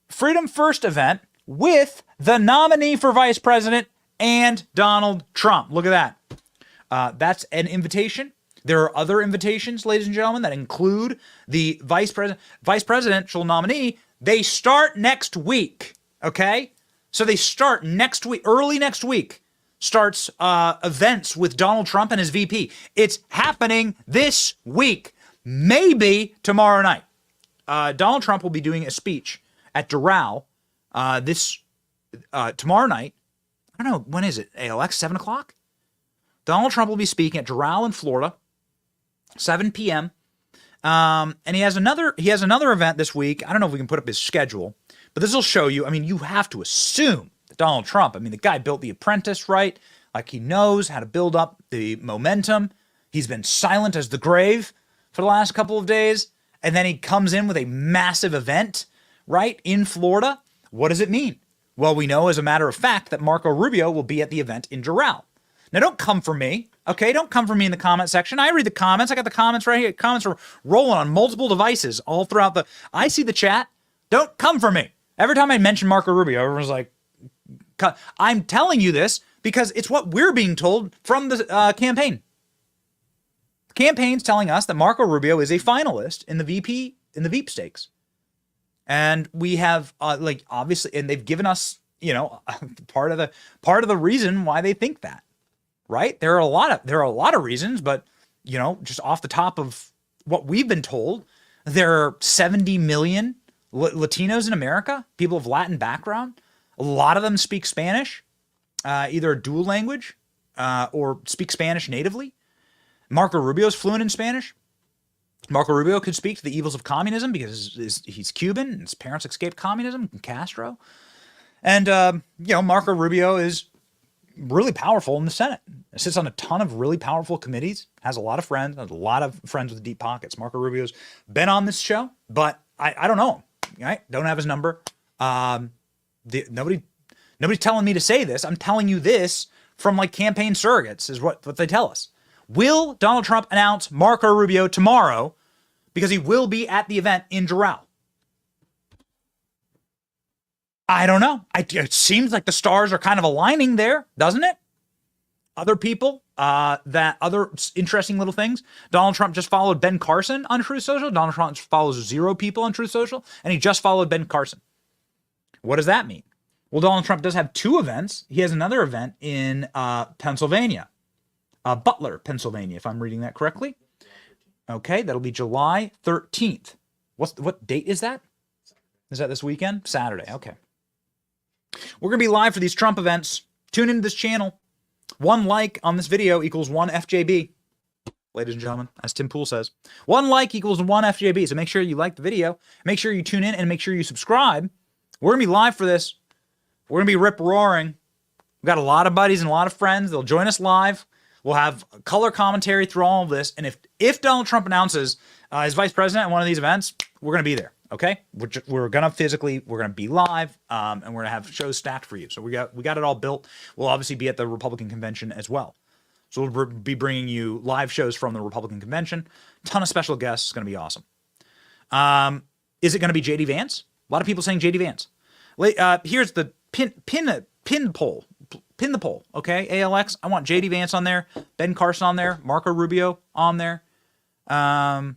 Freedom First event with the nominee for vice president and Donald Trump. Look at that. That's an invitation. There are other invitations, ladies and gentlemen, that include the vice presidential nominee. They start next week, okay? So they start next week, early next week, starts events with Donald Trump and his VP. It's happening this week, maybe tomorrow night. Donald Trump will be doing a speech at Doral tomorrow night. I don't know, when is it? ALX, 7 o'clock? Donald Trump will be speaking at Doral in Florida, 7 p.m. And he has another event this week. I don't know if we can put up his schedule, but this will show you. I mean, you have to assume that Donald Trump, I mean, the guy built The Apprentice, right? Like, he knows how to build up the momentum. He's been silent as the grave for the last couple of days. And then he comes in with a massive event, right, in Florida. What does it mean? Well, we know as a matter of fact that Marco Rubio will be at the event in Doral. Now, don't come for me, okay? Don't come for me in the comment section. I read the comments. I got the comments right here. Comments are rolling on multiple devices all throughout the... I see the chat. Don't come for me. Every time I mention Marco Rubio, everyone's like... I'm telling you this because it's what we're being told from the campaign. The campaign's telling us that Marco Rubio is a finalist in the VP stakes. And we have, obviously, and they've given us, part of the reason why they think that. Right? There are a lot of reasons, but just off the top of what we've been told, there are 70 million Latinos in America, people of Latin background. A lot of them speak Spanish, either a dual language or speak Spanish natively. Marco Rubio is fluent in Spanish. Marco Rubio could speak to the evils of communism because he's Cuban and his parents escaped communism and Castro. And Marco Rubio is really powerful in the Senate. It sits on a ton of really powerful committees, has a lot of friends with deep pockets. Marco Rubio's been on this show, but I don't know him. Right? Don't have his number. Nobody's telling me to say this. I'm telling you this from campaign surrogates is what they tell us. Will Donald Trump announce Marco Rubio tomorrow because he will be at the event in Doral? I don't know. It seems like the stars are kind of aligning there, doesn't it? Other people, other interesting little things. Donald Trump just followed Ben Carson on Truth Social. Donald Trump follows 0 people on Truth Social, and he just followed Ben Carson. What does that mean? Well, Donald Trump does have 2 events. He has another event in Pennsylvania, Butler, Pennsylvania, if I'm reading that correctly. Okay, that'll be July 13th. What date is that? Is that this weekend? Saturday, okay. We're going to be live for these Trump events. Tune into this channel. 1 like on this video equals 1 FJB. Ladies and gentlemen, as Tim Pool says, 1 like equals 1 FJB. So make sure you like the video. Make sure you tune in and make sure you subscribe. We're going to be live for this. We're going to be rip-roaring. We've got a lot of buddies and a lot of friends. They'll join us live. We'll have color commentary through all of this. And if Donald Trump announces his vice president at one of these events, we're going to be there. Okay, we're gonna be live, and we're gonna have shows stacked for you. So we got it all built. We'll obviously be at the Republican convention as well. So we'll be bringing you live shows from the Republican convention. Ton of special guests. It's gonna be awesome. Is it gonna be JD Vance? A lot of people saying JD Vance. Here's the pin poll. Pin the poll. Okay, ALX. I want JD Vance on there, Ben Carson on there, Marco Rubio on there, and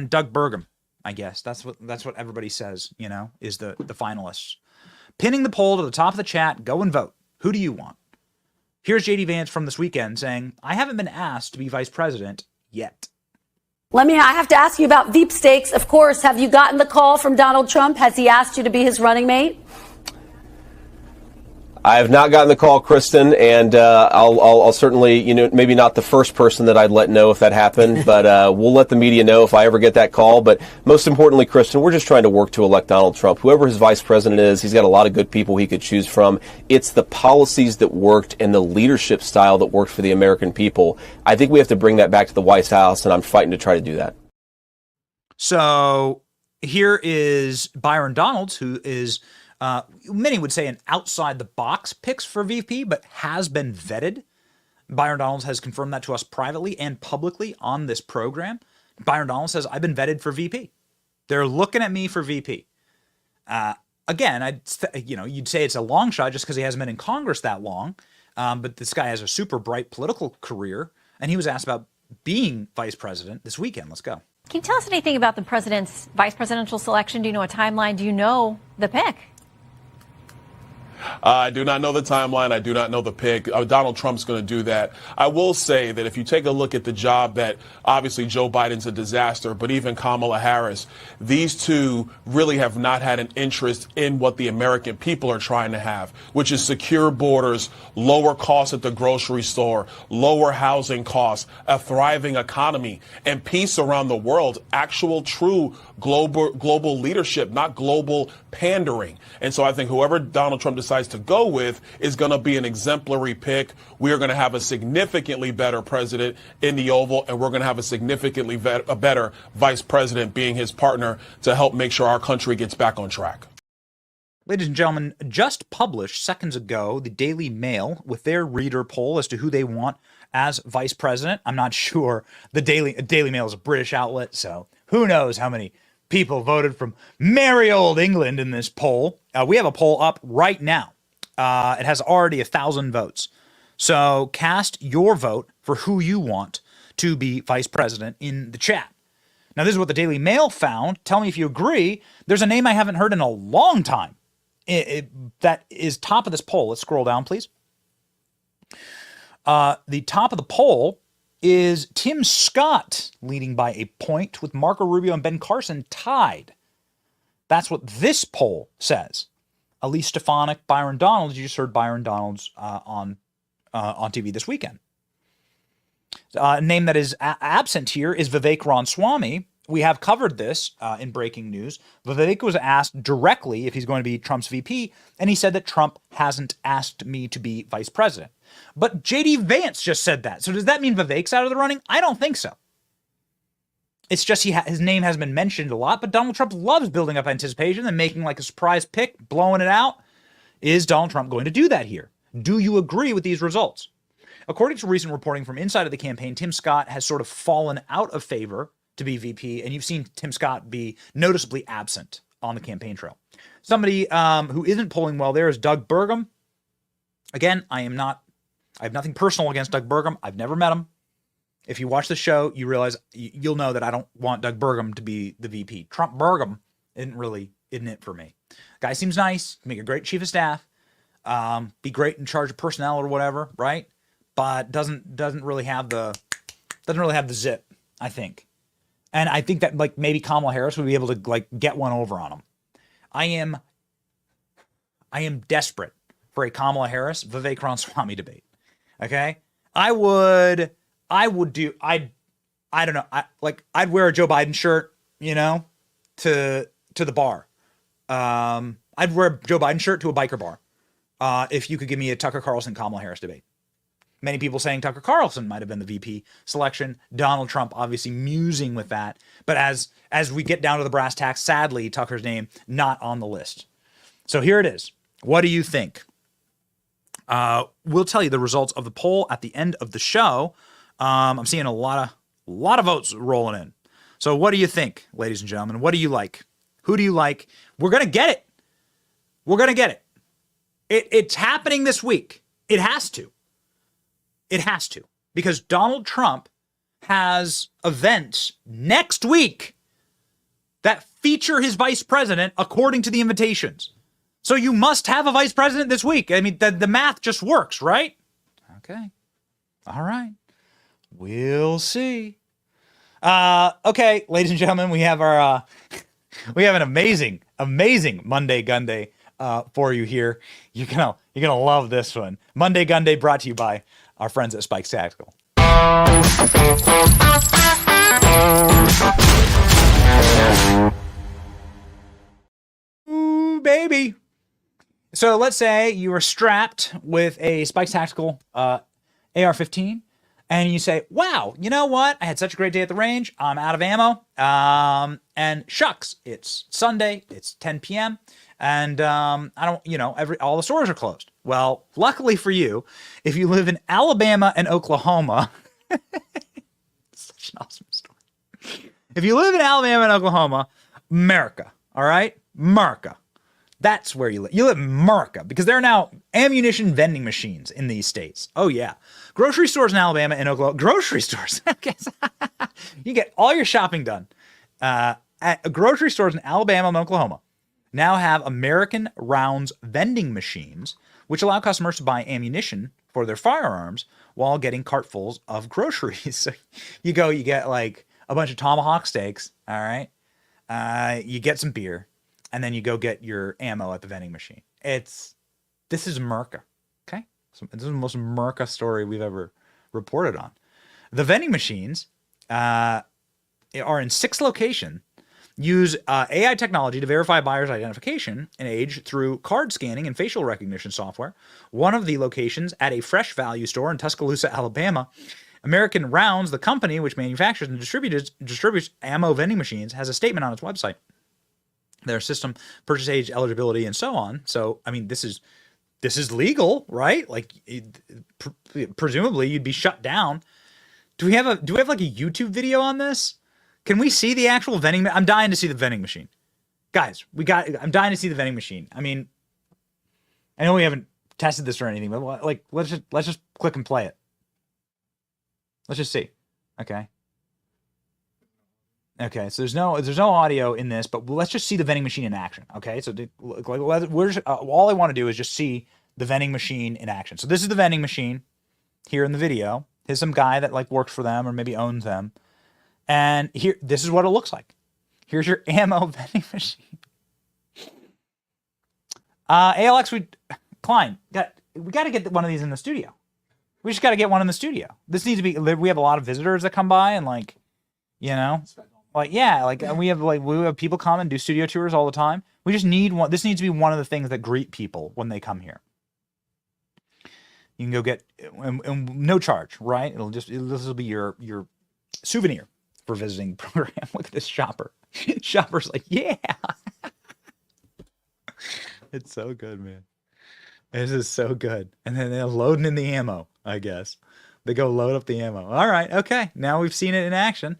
Doug Burgum. I guess that's what everybody says, is the finalists. Pinning the poll to the top of the chat, go and vote. Who do you want? Here's JD Vance from this weekend saying, I haven't been asked to be vice president yet. I have to ask you about Veep stakes. Of course, have you gotten the call from Donald Trump? Has he asked you to be his running mate? I have not gotten the call, Kristen, and I'll certainly, maybe not the first person that I'd let know if that happened, but we'll let the media know if I ever get that call. But most importantly, Kristen, we're just trying to work to elect Donald Trump. Whoever his vice president is, he's got a lot of good people he could choose from. It's the policies that worked and the leadership style that worked for the American people. I think we have to bring that back to the White House, and I'm fighting to try to do that. So here is Byron Donalds, who is, many would say, an outside-the-box picks for VP, but has been vetted. Byron Donalds has confirmed that to us privately and publicly on this program. Byron Donalds says, I've been vetted for VP. They're looking at me for VP. Again, you'd say it's a long shot just because he hasn't been in Congress that long, but this guy has a super bright political career, and he was asked about being vice president this weekend. Let's go. Can you tell us anything about the president's vice presidential selection? Do you know a timeline? Do you know the pick? I do not know the timeline. I do not know the pick. Donald Trump's going to do that. I will say that if you take a look at the job that obviously Joe Biden's a disaster, but even Kamala Harris, these two really have not had an interest in what the American people are trying to have, which is secure borders, lower costs at the grocery store, lower housing costs, a thriving economy, and peace around the world, actual true global leadership, not global pandering. And so I think whoever Donald Trump decides to go with is going to be an exemplary pick. We are going to have a significantly better president in the Oval, and we're going to have a significantly better vice president being his partner to help make sure our country gets back on track. Ladies and gentlemen, just published seconds ago, the Daily Mail with their reader poll as to who they want as vice president. I'm not sure. The Daily Mail is a British outlet, so who knows how many people voted from merry old England in this poll. We have a poll up right now. It has already 1,000 votes. So cast your vote for who you want to be vice president in the chat. Now, this is what the Daily Mail found. Tell me if you agree. There's a name I haven't heard in a long time that is top of this poll. Let's scroll down, please. The top of the poll is Tim Scott leading by a point with Marco Rubio and Ben Carson tied. That's what this poll says. Elise Stefanik, Byron Donalds. You just heard Byron Donalds on TV this weekend. A name that is absent here is Vivek Ramaswamy. We have covered this in breaking news. Vivek was asked directly if he's going to be Trump's VP, and he said that Trump hasn't asked me to be vice president. But J.D. Vance just said that. So does that mean Vivek's out of the running? I don't think so. It's just his name has been mentioned a lot, but Donald Trump loves building up anticipation and making like a surprise pick, blowing it out. Is Donald Trump going to do that here? Do you agree with these results? According to recent reporting from inside of the campaign, Tim Scott has sort of fallen out of favor to be VP, and you've seen Tim Scott be noticeably absent on the campaign trail. Somebody who isn't polling well there is Doug Burgum. Again, I have nothing personal against Doug Burgum. I've never met him. If you watch the show, you realize you'll know that I don't want Doug Burgum to be the VP. Trump Burgum isn't it for me. Guy seems nice, make a great chief of staff, be great in charge of personnel or whatever, right? But doesn't really have the zip, I think. And I think that like maybe Kamala Harris would be able to like get one over on him. I am desperate for a Kamala Harris Vivek Ramaswamy debate. Okay, I don't know. I'd wear a Joe Biden shirt, to the bar. I'd wear a Joe Biden shirt to a biker bar. If you could give me a Tucker Carlson Kamala Harris debate. Many people saying Tucker Carlson might have been the VP selection. Donald Trump obviously musing with that. But as we get down to the brass tacks, sadly, Tucker's name not on the list. So here it is. What do you think? We'll tell you the results of the poll at the end of the show. I'm seeing a lot of votes rolling in. So what do you think, ladies and gentlemen? What do you like? Who do you like? We're going to get it. We're going to get it. It's happening this week. It has to. It has to. Because Donald Trump has events next week that feature his vice president according to the invitations. So you must have a vice president this week. I mean, the math just works, right? Okay. All right. We'll see. Okay, ladies and gentlemen, we have an amazing Monday Gun Day for you here. You're gonna love this one. Monday Gun Day brought to you by our friends at Spikes Tactical. Ooh, baby. So let's say you were strapped with a Spikes Tactical AR-15, and you say, wow, you know what? I had such a great day at the range. I'm out of ammo. And shucks, it's Sunday. It's 10 p.m. And I don't, all the stores are closed. Well, luckily for you, if you live in Alabama and Oklahoma, such an awesome story. If you live in Alabama and Oklahoma, America, all right? America. That's where you live. You live in America because there are now ammunition vending machines in these states. Oh, yeah. Grocery stores in Alabama and Oklahoma. Grocery stores. You get all your shopping done. At grocery stores in Alabama and Oklahoma now have American rounds vending machines, which allow customers to buy ammunition for their firearms while getting cartfuls of groceries. So you get like a bunch of tomahawk steaks, all right? You get some beer. And then you go get your ammo at the vending machine. This is America, okay? So this is the most America story we've ever reported on. The vending machines are in 6 locations. Use AI technology to verify buyer's identification and age through card scanning and facial recognition software. One of the locations at a fresh value store in Tuscaloosa, Alabama. American Rounds, the company which manufactures and distributes ammo vending machines, has a statement on its website. Their system, purchase age, eligibility, and so on. So, I mean, this is legal, right? Like, presumably, you'd be shut down. Do we have like a YouTube video on this? Can we see the actual vending? I'm dying to see the vending machine, guys. I'm dying to see the vending machine. I mean, I know we haven't tested this or anything, but like, let's just click and play it. Let's just see. Okay, so there's no audio in this, but let's just see the vending machine in action. Okay, so all I want to do is just see the vending machine in action. So this is the vending machine here in the video. Here's some guy that like works for them or maybe owns them, and this is what it looks like. Here's your ammo vending machine. ALX, Klein, we got to get one of these in the studio. We just got to get one in the studio. This needs to be. We have a lot of visitors that come by and like, we have people come and do studio tours all the time. We just need one. This needs to be one of the things that greet people when they come here. You can go get and no charge, right? This will be your souvenir for visiting the program. Look at this shopper. Shopper's like, yeah. It's so good, man. This is so good. And then they're loading in the ammo, I guess. They go load up the ammo. All right, okay. Now we've seen it in action.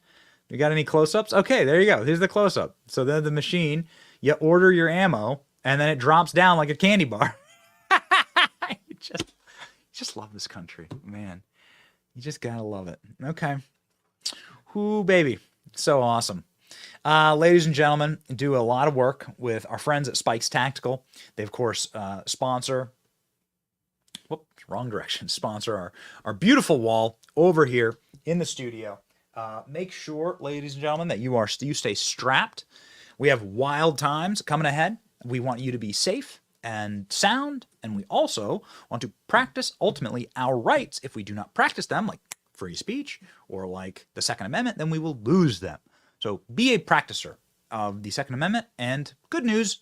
You got any close-ups? Okay, there you go. Here's the close-up. So then the machine, you order your ammo, and then it drops down like a candy bar. You just love this country, man. You just gotta love it. Okay. Ooh, baby. So awesome. Ladies and gentlemen, do a lot of work with our friends at Spikes Tactical. They, of course, sponsor our beautiful wall over here in the studio. Make sure, ladies and gentlemen, that you stay strapped. We have wild times coming ahead. We want you to be safe and sound, and we also want to practice, ultimately, our rights. If we do not practice them, like free speech or like the Second Amendment, then we will lose them. So be a practicer of the Second Amendment, and good news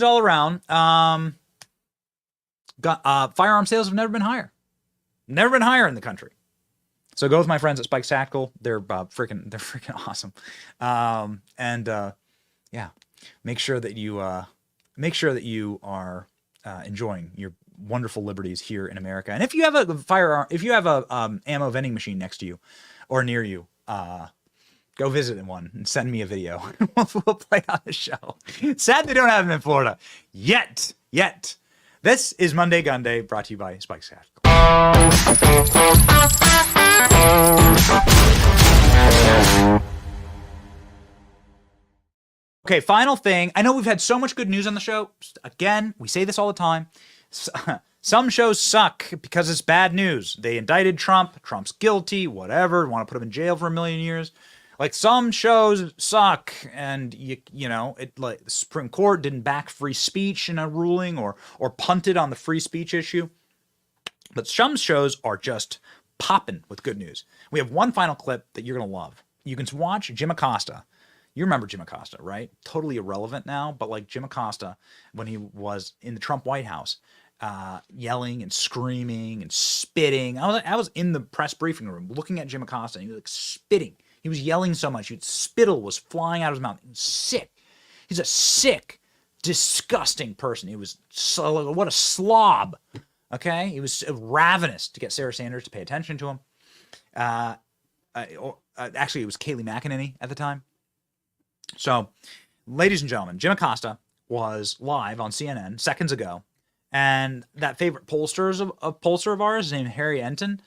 all around. Firearm sales have never been higher in the country. So go with my friends at Spikes Tactical. They're freaking awesome. Make sure that you are enjoying your wonderful liberties here in America. And if you have a ammo vending machine next to you or near you, go visit one and send me a video. We'll play it on the show. Sad they don't have them in Florida yet. This is Monday Gun Day, brought to you by Spikes Tactical. Okay, final thing. I know we've had so much good news on the show. Again, we say this all the time. Some shows suck because it's bad news. They indicted Trump. Trump's guilty, whatever. Want to put him in jail for 1 million years. Like some shows suck, and you know it. Like the Supreme Court didn't back free speech in a ruling, or punted on the free speech issue. But some shows are just popping with good news. We have one final clip that you're gonna love. You can watch Jim Acosta. You remember Jim Acosta, right? Totally irrelevant now, but like Jim Acosta when he was in the Trump White House, yelling and screaming and spitting. I was in the press briefing room looking at Jim Acosta, and he was like spitting. He was yelling so much, spittle was flying out of his mouth. He was sick. He's a sick, disgusting person. He was what a slob. Okay, he was ravenous to get Sarah Sanders to pay attention to him. Actually, it was Kayleigh McEnany at the time. So, ladies and gentlemen, Jim Acosta was live on CNN seconds ago, and that favorite pollster of ours named Harry Enton,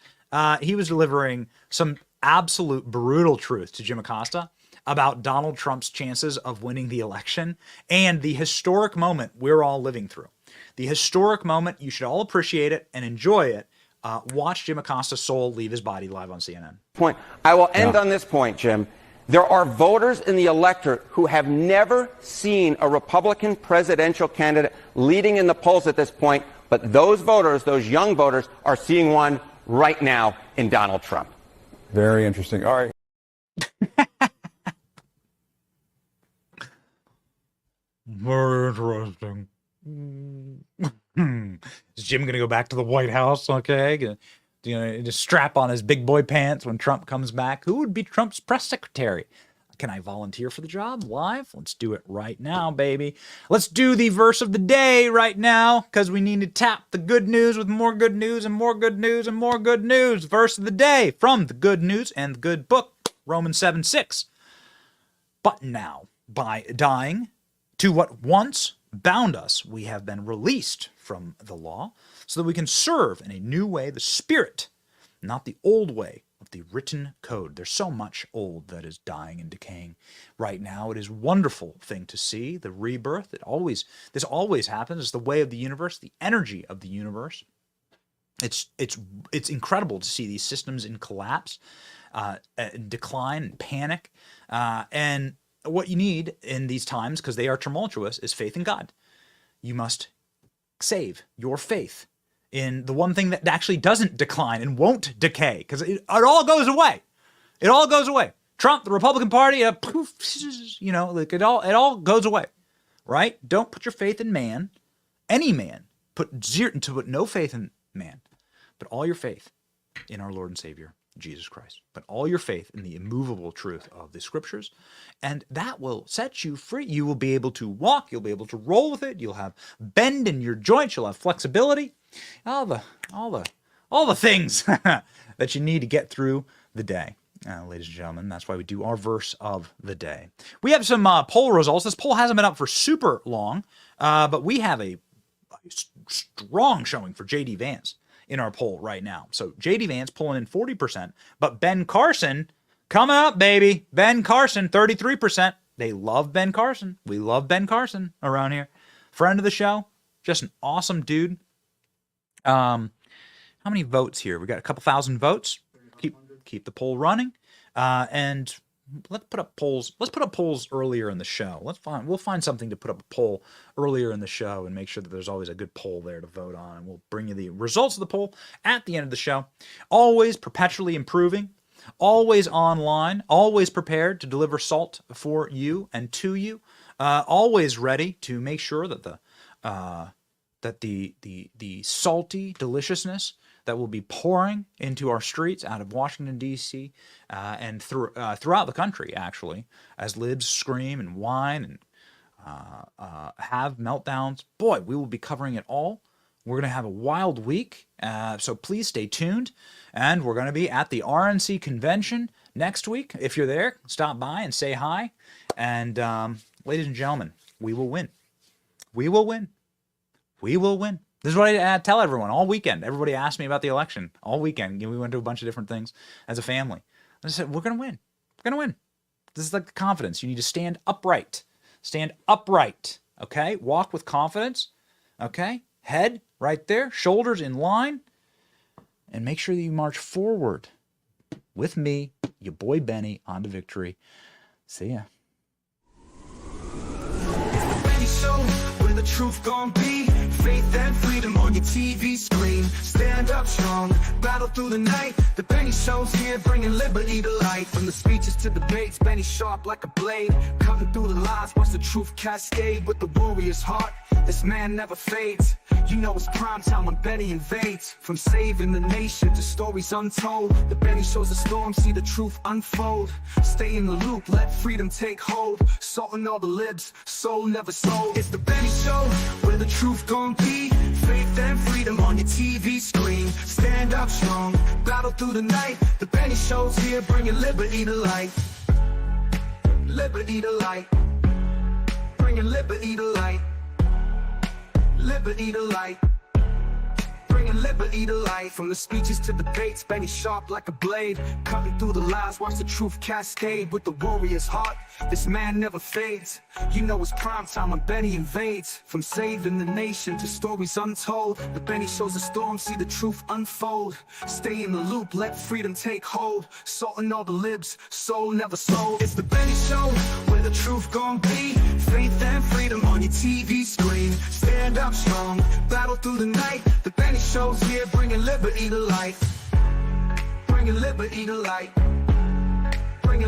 he was delivering some absolute brutal truth to Jim Acosta about Donald Trump's chances of winning the election and the historic moment we're all living through. The historic moment, you should all appreciate it and enjoy it. Watch Jim Acosta's soul leave his body live on CNN. I will end on this point, Jim. There are voters in the electorate who have never seen a Republican presidential candidate leading in the polls at this point, but those voters, those young voters, are seeing one right now in Donald Trump. Very interesting. All right. Very interesting. Is Jim going to go back to the White House? Okay. Just strap on his big boy pants when Trump comes back. Who would be Trump's press secretary? Can I volunteer for the job live? Let's do it right now, baby. Let's do the verse of the day right now, because we need to tap the good news with more good news and more good news and more good news. Verse of the day from the Good News and the Good Book, Romans 7:6. But now, by dying to what once bound us, we have been released from the law, so that we can serve in a new way the Spirit, not the old way of the written code. There's so much old that is dying and decaying right now. It is a wonderful thing to see, the rebirth. This always happens. It's the way of the universe, the energy of the universe. It's incredible to see these systems in collapse, decline, and panic. And what you need in these times, because they are tumultuous, is faith in God. You must save your faith in the one thing that actually doesn't decline and won't decay, because it all goes away. It all goes away. Trump, the Republican Party, poof, you know, like it all goes away, right? Don't put your faith in man, any man. Put no faith in man, but all your faith in our Lord and Savior, Jesus Christ. But all your faith in the immovable truth of the Scriptures, and that will set you free. You will be able to walk. You'll be able to roll with it. You'll have bend in your joints. You'll have flexibility. All the things that you need to get through the day. Ladies and gentlemen, that's why we do our verse of the day. We have some poll results. This poll hasn't been up for super long, but we have a strong showing for J.D. Vance in our poll right now. So J.D. Vance pulling in 40%, but Ben Carson coming up, baby. Ben Carson, 33%. They love Ben Carson. We love Ben Carson around here. Friend of the show. Just an awesome dude. How many votes here? We got a couple thousand votes. Keep the poll running. And let's put up polls. Let's put up polls earlier in the show. We'll find something to put up a poll earlier in the show and make sure that there's always a good poll there to vote on. And we'll bring you the results of the poll at the end of the show. Always perpetually improving, always online, always prepared to deliver salt for you and to you. Always ready to make sure that the salty deliciousness that will be pouring into our streets out of Washington, D.C., and throughout the country, actually, as libs scream and whine and have meltdowns. Boy, we will be covering it all. We're going to have a wild week, so please stay tuned. And we're going to be at the RNC convention next week. If you're there, stop by and say hi. And ladies and gentlemen, we will win. We will win. We will win. This is what I tell everyone all weekend. Everybody asked me about the election all weekend. We went to a bunch of different things as a family. I said, we're going to win. We're going to win. This is like the confidence. You need to stand upright. Stand upright. Okay? Walk with confidence. Okay? Head right there. Shoulders in line. And make sure that you march forward with me, your boy Benny on to victory. See ya. Benny Show, where the truth gon' be. Faith and freedom on your TV screen. Stand up strong, battle through the night. The Benny Show's here, bringing liberty to light. From the speeches to debates, Benny sharp like a blade. Cutting through the lies, watch the truth cascade. With the warrior's heart, this man never fades. You know it's prime time when Benny invades. From saving the nation to stories untold, the Benny Show's a storm, see the truth unfold. Stay in the loop, let freedom take hold. Salting all the libs, soul never sold. It's the Benny Show, where the truth gon' be. Faith and freedom on your TV screen. Stand up strong, battle through the night. The Benny Show's here, bringing liberty to light. Liberty to light. Bringing liberty to light. Liberty to light. Bringing liberty to light. From the speeches to debates, Benny sharp like a blade. Cutting through the lies, watch the truth cascade. With the warrior's heart, this man never fades. You know it's prime time when Benny invades. From saving the nation to stories untold, the Benny Show's a storm, see the truth unfold. Stay in the loop, let freedom take hold. Salting all the libs, soul never sold. It's the Benny Show, where the truth gon' be. Faith and freedom on your TV screen. Stand up strong, battle through the night. The Benny Show's here, bringing liberty to light. Bringing liberty to light.